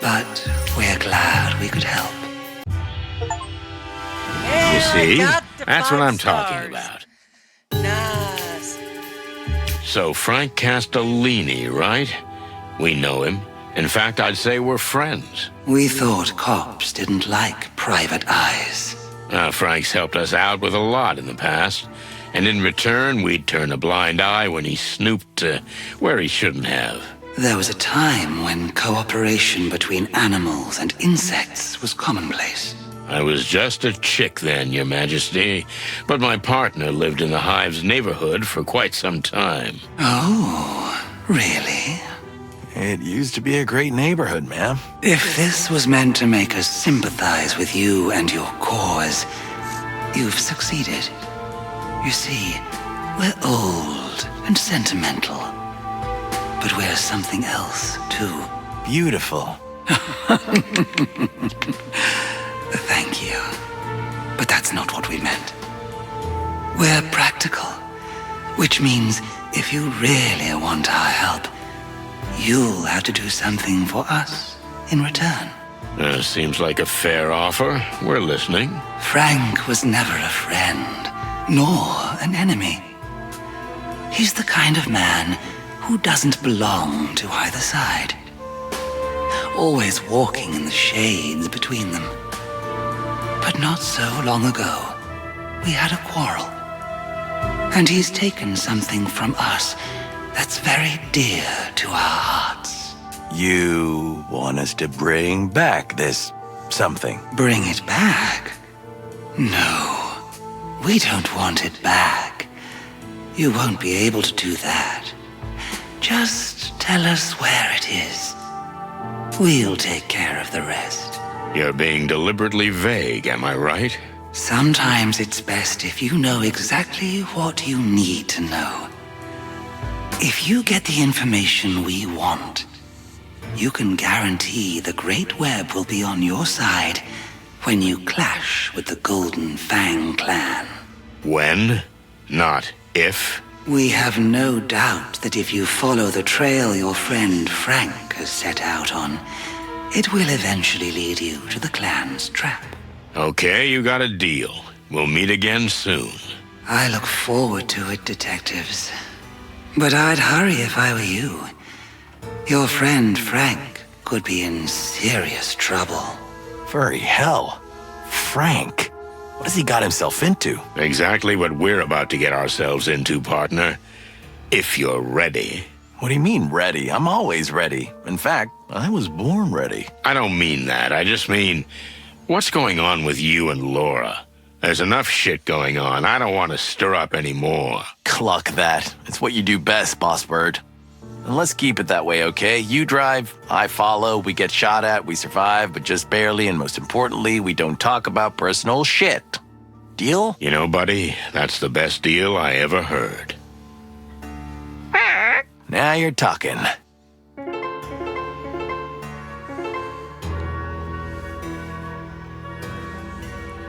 but we're glad we could help. You see? got the That's what 5 I'm talking stars. about. Nice. So Frank Castellini, right? We know him. In fact, I'd say we're friends. We thought cops didn't like private eyes. Frank's helped us out with a lot in the past. And in return, we'd turn a blind eye when he snooped where he shouldn't have. There was a time when cooperation between animals and insects was commonplace. I was just a chick then, Your Majesty. But my partner lived in the Hive's neighborhood for quite some time. Oh, really? It used to be a great neighborhood, ma'am. If this was meant to make us sympathize with you and your cause, you've succeeded. You see, we're old and sentimental, but we're something else, too. Beautiful. Thank you. But that's not what we meant. We're practical, which means if you really want our help, you'll have to do something for us in return. Seems like a fair offer. We're listening. Frank was never a friend, nor an enemy. He's the kind of man who doesn't belong to either side. Always walking in the shades between them. But not so long ago, we had a quarrel. And he's taken something from us that's very dear to our hearts. You want us to bring back this something? Bring it back? No. We don't want it back. You won't be able to do that. Just tell us where it is. We'll take care of the rest. You're being deliberately vague, am I right? Sometimes it's best if you know exactly what you need to know. If you get the information we want, you can guarantee the Great Web will be on your side when you clash with the Golden Fang clan. When? Not if? We have no doubt that if you follow the trail your friend Frank has set out on, it will eventually lead you to the clan's trap. Okay, you got a deal. We'll meet again soon. I look forward to it, detectives. But I'd hurry if I were you. Your friend Frank could be in serious trouble. Furry hell. Frank. What has he got himself into? Exactly what we're about to get ourselves into, partner. If you're ready. What do you mean, ready? I'm always ready. In fact, I was born ready. I don't mean that. I just mean, what's going on with you and Laura? There's enough shit going on. I don't want to stir up any more. Cluck that. It's what you do best, Boss Bird. And let's keep it that way, okay? You drive, I follow, we get shot at, we survive, but just barely, and most importantly, we don't talk about personal shit. Deal? You know, buddy, that's the best deal I ever heard. Now you're talking.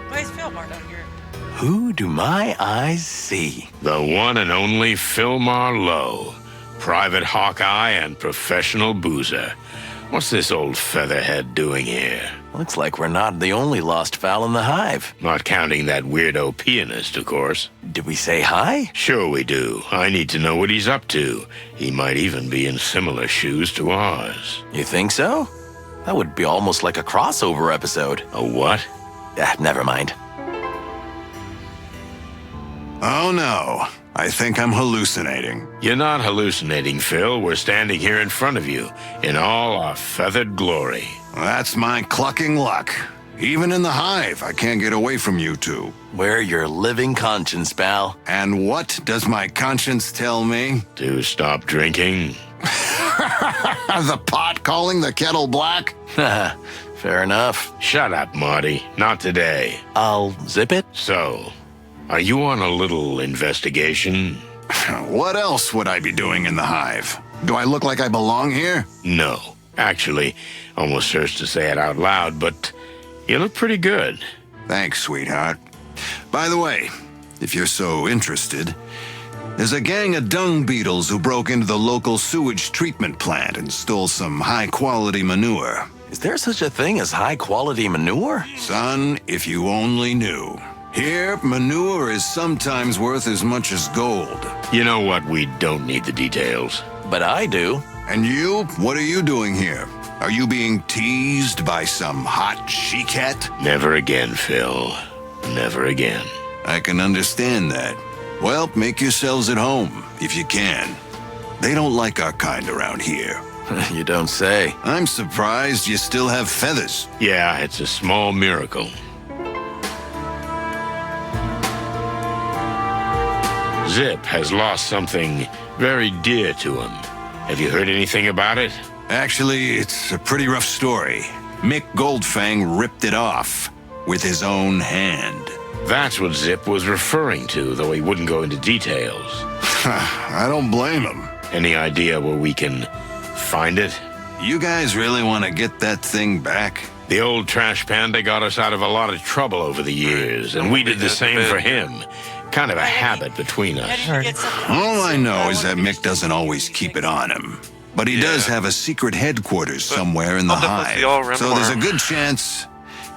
Why is Philmar down here? Who do my eyes see? The one and only Philmar Lowe. Private Hawkeye and professional boozer. What's this old featherhead doing here? Looks like we're not the only lost fowl in the hive. Not counting that weirdo pianist, of course. Did we say hi? Sure we do. I need to know what he's up to. He might even be in similar shoes to ours. You think so? That would be almost like a crossover episode. A what? Never mind. Oh no, I think I'm hallucinating. You're not hallucinating, Phil. We're standing here in front of you, in all our feathered glory. That's my clucking luck. Even in the hive, I can't get away from you two. We're your living conscience, pal. And what does my conscience tell me? To stop drinking. The pot calling the kettle black? Fair enough. Shut up, Marty. Not today. I'll zip it. So, are you on a little investigation? What else would I be doing in the hive? Do I look like I belong here? No. Actually, almost hurts to say it out loud, but you look pretty good. Thanks, sweetheart. By the way, if you're so interested, there's a gang of dung beetles who broke into the local sewage treatment plant and stole some high-quality manure. Is there such a thing as high-quality manure? Son, if you only knew. Here, manure is sometimes worth as much as gold. You know what? We don't need the details. But I do. And you? What are you doing here? Are you being teased by some hot she-cat? Never again, Phil. Never again. I can understand that. Well, make yourselves at home, if you can. They don't like our kind around here. You don't say. I'm surprised you still have feathers. Yeah, it's a small miracle. Zip has lost something very dear to him. Have you heard anything about it? Actually, it's a pretty rough story. Mick Goldfang ripped it off with his own hand. That's what Zip was referring to, though he wouldn't go into details. I don't blame him. Any idea where we can find it? You guys really want to get that thing back? The old trash panda got us out of a lot of trouble over the years, and we did the same for him. Kind of a habit between us. All I know is that Mick doesn't always keep it on him. But he does have a secret headquarters somewhere in the Hive. So there's a good chance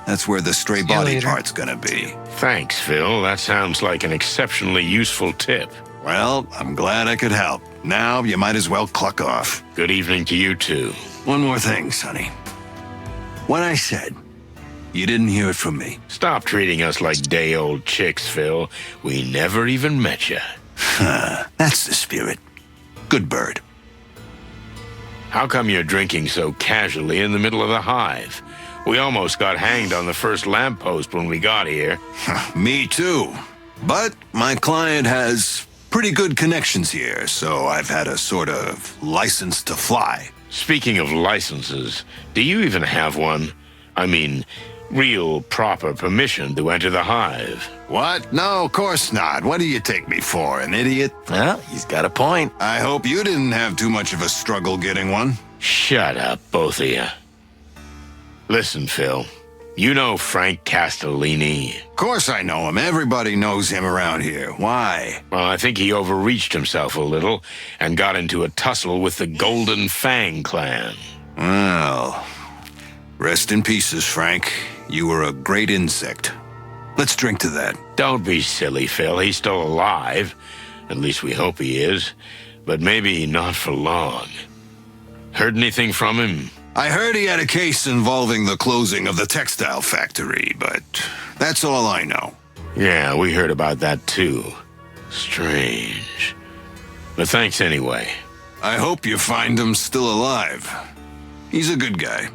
that's where the stray body part's gonna be. Thanks, Phil. That sounds like an exceptionally useful tip. Well, I'm glad I could help. Now you might as well cluck off. Good evening to you, too. One more thing, Sonny. What I said, you didn't hear it from me. Stop treating us like day-old chicks, Phil. We never even met you. That's the spirit. Good bird. How come you're drinking so casually in the middle of the Hive? We almost got hanged on the first lamppost when we got here. Me too. But my client has pretty good connections here, so I've had a sort of license to fly. Speaking of licenses, do you even have one? I mean, real, proper permission to enter the Hive. What? No, of course not. What do you take me for, an idiot? Well, he's got a point. I hope you didn't have too much of a struggle getting one. Shut up, both of you. Listen, Phil. You know Frank Castellini. Of course I know him. Everybody knows him around here. Why? Well, I think he overreached himself a little and got into a tussle with the Golden Fang clan. Well, rest in pieces, Frank. You were a great insect. Let's drink to that. Don't be silly, Phil. He's still alive. At least we hope he is. But maybe not for long. Heard anything from him? I heard he had a case involving the closing of the textile factory, but that's all I know. Yeah, we heard about that too. Strange. But thanks anyway. I hope you find him still alive. He's a good guy.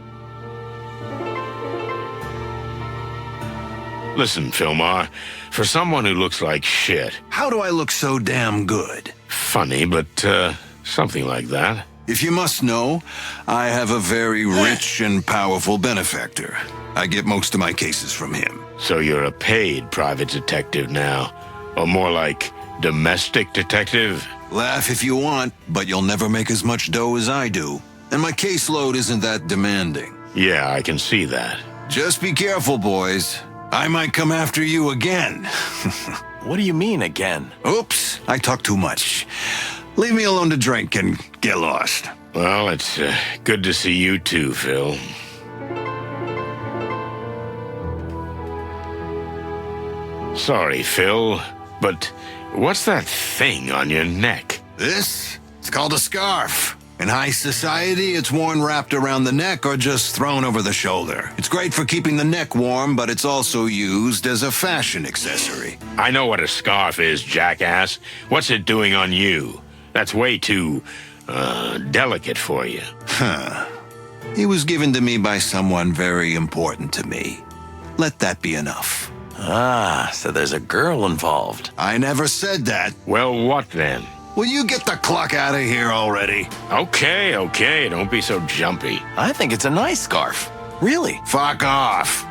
Listen, Philmar, for someone who looks like shit... How do I look so damn good? Funny, but, something like that. If you must know, I have a very rich and powerful benefactor. I get most of my cases from him. So you're a paid private detective now? Or more like domestic detective? Laugh if you want, but you'll never make as much dough as I do. And my caseload isn't that demanding. Yeah, I can see that. Just be careful, boys. I might come after you again. What do you mean, again? Oops, I talk too much. Leave me alone to drink and get lost. Well, it's good to see you too, Phil. Sorry, Phil, but what's that thing on your neck? This? It's called a scarf. In high society, it's worn wrapped around the neck or just thrown over the shoulder. It's great for keeping the neck warm, but it's also used as a fashion accessory. I know what a scarf is, jackass. What's it doing on you? That's way too, delicate for you. He was given to me by someone very important to me. Let that be enough. Ah, so there's a girl involved. I never said that. Well, what then? Will you get the cluck out of here already? Okay, don't be so jumpy. I think it's a nice scarf. Really? Fuck off.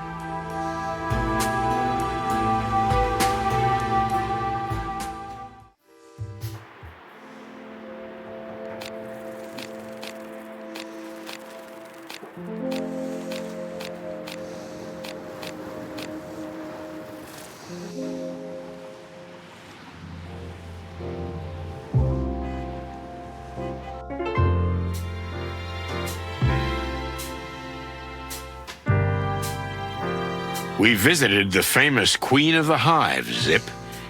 We visited the famous Queen of the Hive, Zip.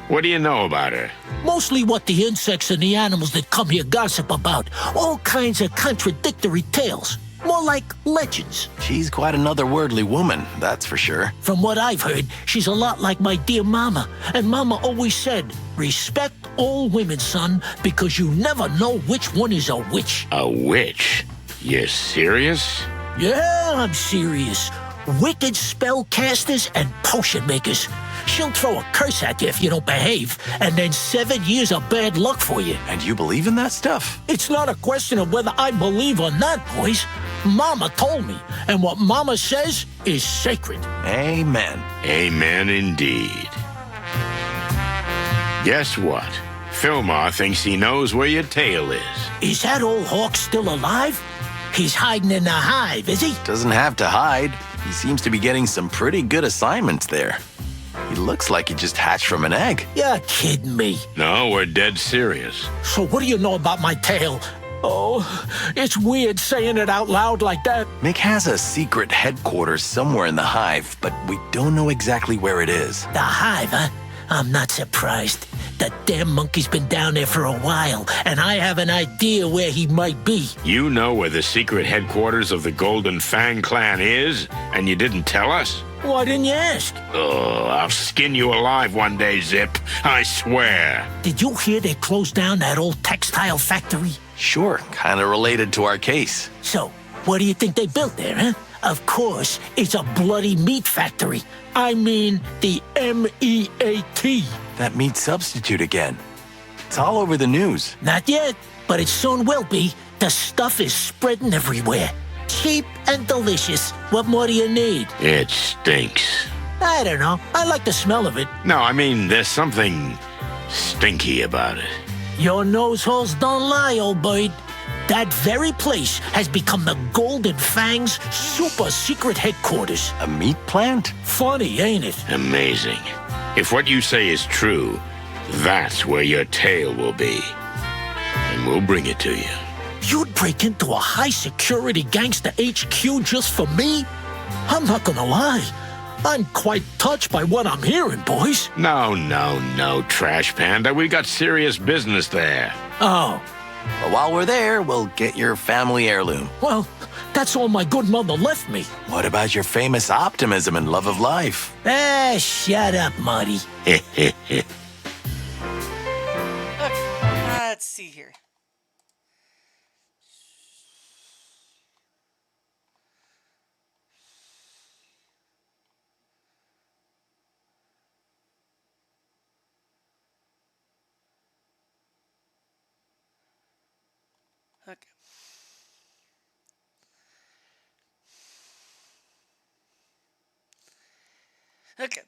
What do you know about her? Mostly what the insects and the animals that come here gossip about. All kinds of contradictory tales. More like legends. She's quite another worldly woman, that's for sure. From what I've heard, she's a lot like my dear Mama. And Mama always said, respect all women, son, because you never know which one is a witch. A witch? You're serious? Yeah, I'm serious. Wicked spellcasters and potion makers. She'll throw a curse at you if you don't behave, and then 7 years of bad luck for you. And you believe in that stuff? It's not a question of whether I believe or not, boys. Mama told me, and what Mama says is sacred. Amen. Amen indeed. Guess what? Fillmore thinks he knows where your tail is. Is that old hawk still alive? He's hiding in the hive, is he? Doesn't have to hide. He seems to be getting some pretty good assignments there. He looks like he just hatched from an egg. You're kidding me. No, we're dead serious. So what do you know about my tail? Oh, it's weird saying it out loud like that. Mick has a secret headquarters somewhere in the hive, but we don't know exactly where it is. The hive, huh? I'm not surprised. The damn monkey's been down there for a while, and I have an idea where he might be. You know where the secret headquarters of the Golden Fang clan is, and you didn't tell us? Why didn't you ask? Oh, I'll skin you alive one day, Zip. I swear. Did you hear they closed down that old textile factory? Sure, kind of related to our case. So, what do you think they built there, huh? Of course, it's a bloody meat factory. I mean, the M-E-A-T. That meat substitute again. It's all over the news. Not yet, but it soon will be. The stuff is spreading everywhere. Cheap and delicious. What more do you need? It stinks. I don't know. I like the smell of it. No, I mean, there's something stinky about it. Your nose holes don't lie, old bird. That very place has become the Golden Fang's super secret headquarters. A meat plant? Funny, ain't it? Amazing. If what you say is true, that's where your tail will be. And we'll bring it to you. You'd break into a high-security gangster HQ just for me? I'm not gonna lie. I'm quite touched by what I'm hearing, boys. No, Trash Panda. We got serious business there. Oh. But while we're there, we'll get your family heirloom. Well, that's all my good mother left me. What about your famous optimism and love of life? Ah, shut up, Marty. Okay, let's see here. Okay. Okay.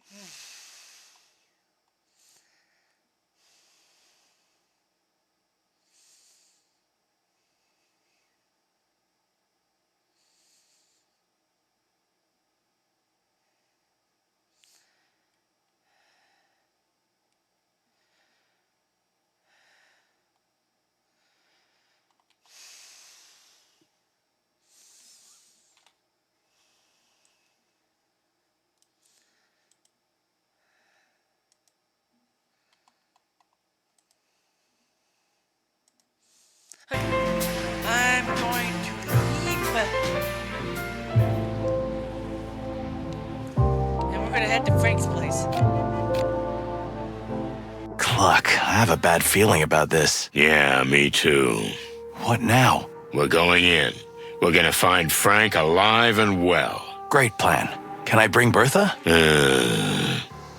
I'm going to leave. And we're going to head to Frank's place. Cluck, I have a bad feeling about this. Yeah, me too. What now? We're going in. We're gonna find Frank alive and well. Great plan. Can I bring Bertha?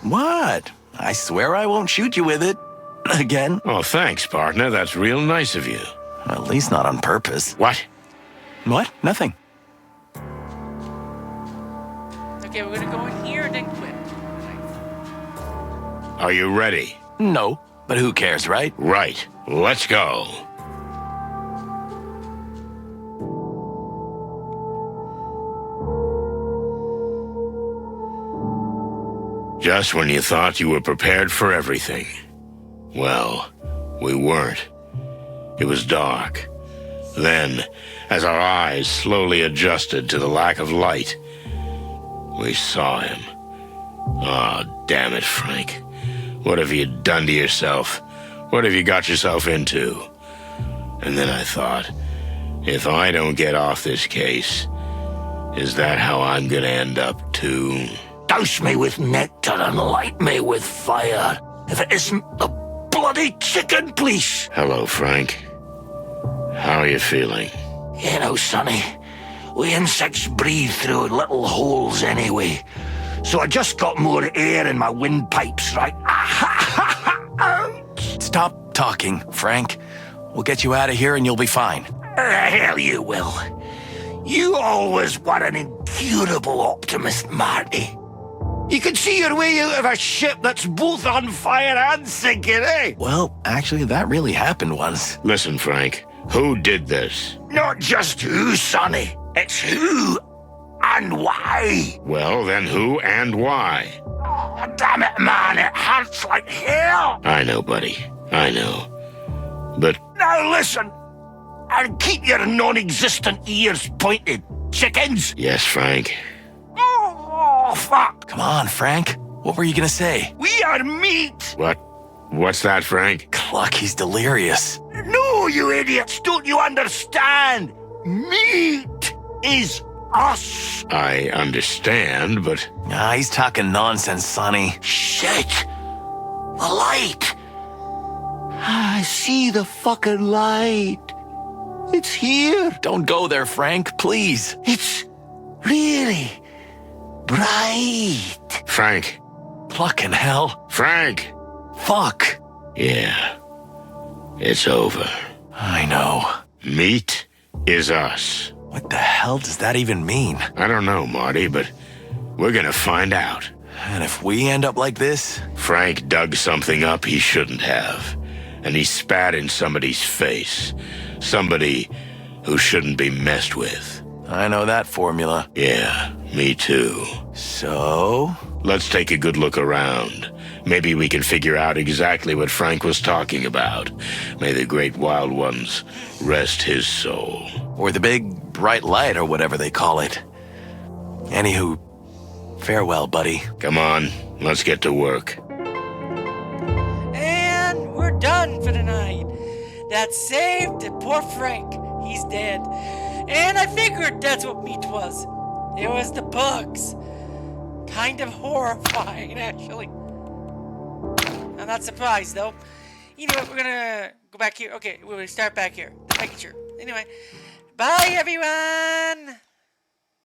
What? I swear I won't shoot you with it. Again? Oh, thanks, partner. That's real nice of you. At least not on purpose. What? What? Nothing. Okay, we're gonna go in here and then quit. Are you ready? No, but who cares, right? Right. Let's go. Just when you thought you were prepared for everything. Well, we weren't. It was dark. Then, as our eyes slowly adjusted to the lack of light, we saw him. Oh, damn it, Frank. What have you done to yourself? What have you got yourself into? And then I thought, if I don't get off this case, is that how I'm gonna end up too? Douse me with nectar and light me with fire. If it isn't the bloody chicken, please. Hello, Frank. How are you feeling? You know, Sonny, we insects breathe through little holes anyway. So I just got more air in my windpipes, right? Stop talking, Frank. We'll get you out of here and you'll be fine. Hell you will. You always were an incurable optimist, Marty. You can see your way out of a ship that's both on fire and sinking, eh? Well, actually, that really happened once. Listen, Frank. Who did this? Not just who, Sonny. It's who and why. Well, then who and why? Oh, damn it, man. It hurts like hell. I know, buddy. I know. But... Now listen. And keep your non-existent ears pointed, chickens. Yes, Frank. Oh, fuck. Come on, Frank. What were you gonna say? We are meat. What? What's that, Frank? Cluck, he's delirious. No, you idiots. Don't you understand? Meat is us. I understand, but... He's talking nonsense, Sonny. Shit. The light. I see the fucking light. It's here. Don't go there, Frank, please. It's really bright. Frank. Plucking hell. Frank. Fuck. Yeah. It's over. I know. Meat is us. What the hell does that even mean? I don't know, Marty, but we're gonna find out. And if we end up like this? Frank dug something up he shouldn't have. And he spat in somebody's face. Somebody who shouldn't be messed with. I know that formula. Yeah, me too. So? Let's take a good look around. Maybe we can figure out exactly what Frank was talking about. May the great wild ones rest his soul. Or the big bright light or whatever they call it. Anywho, farewell, buddy. Come on, let's get to work. And we're done for tonight. That saved poor Frank. He's dead. And I figured that's what meat was. It was the bugs. Kind of horrifying, actually. I'm not surprised, though. You know what, we're gonna go back here. Okay, we're gonna start back here. Making sure. Anyway, bye, everyone!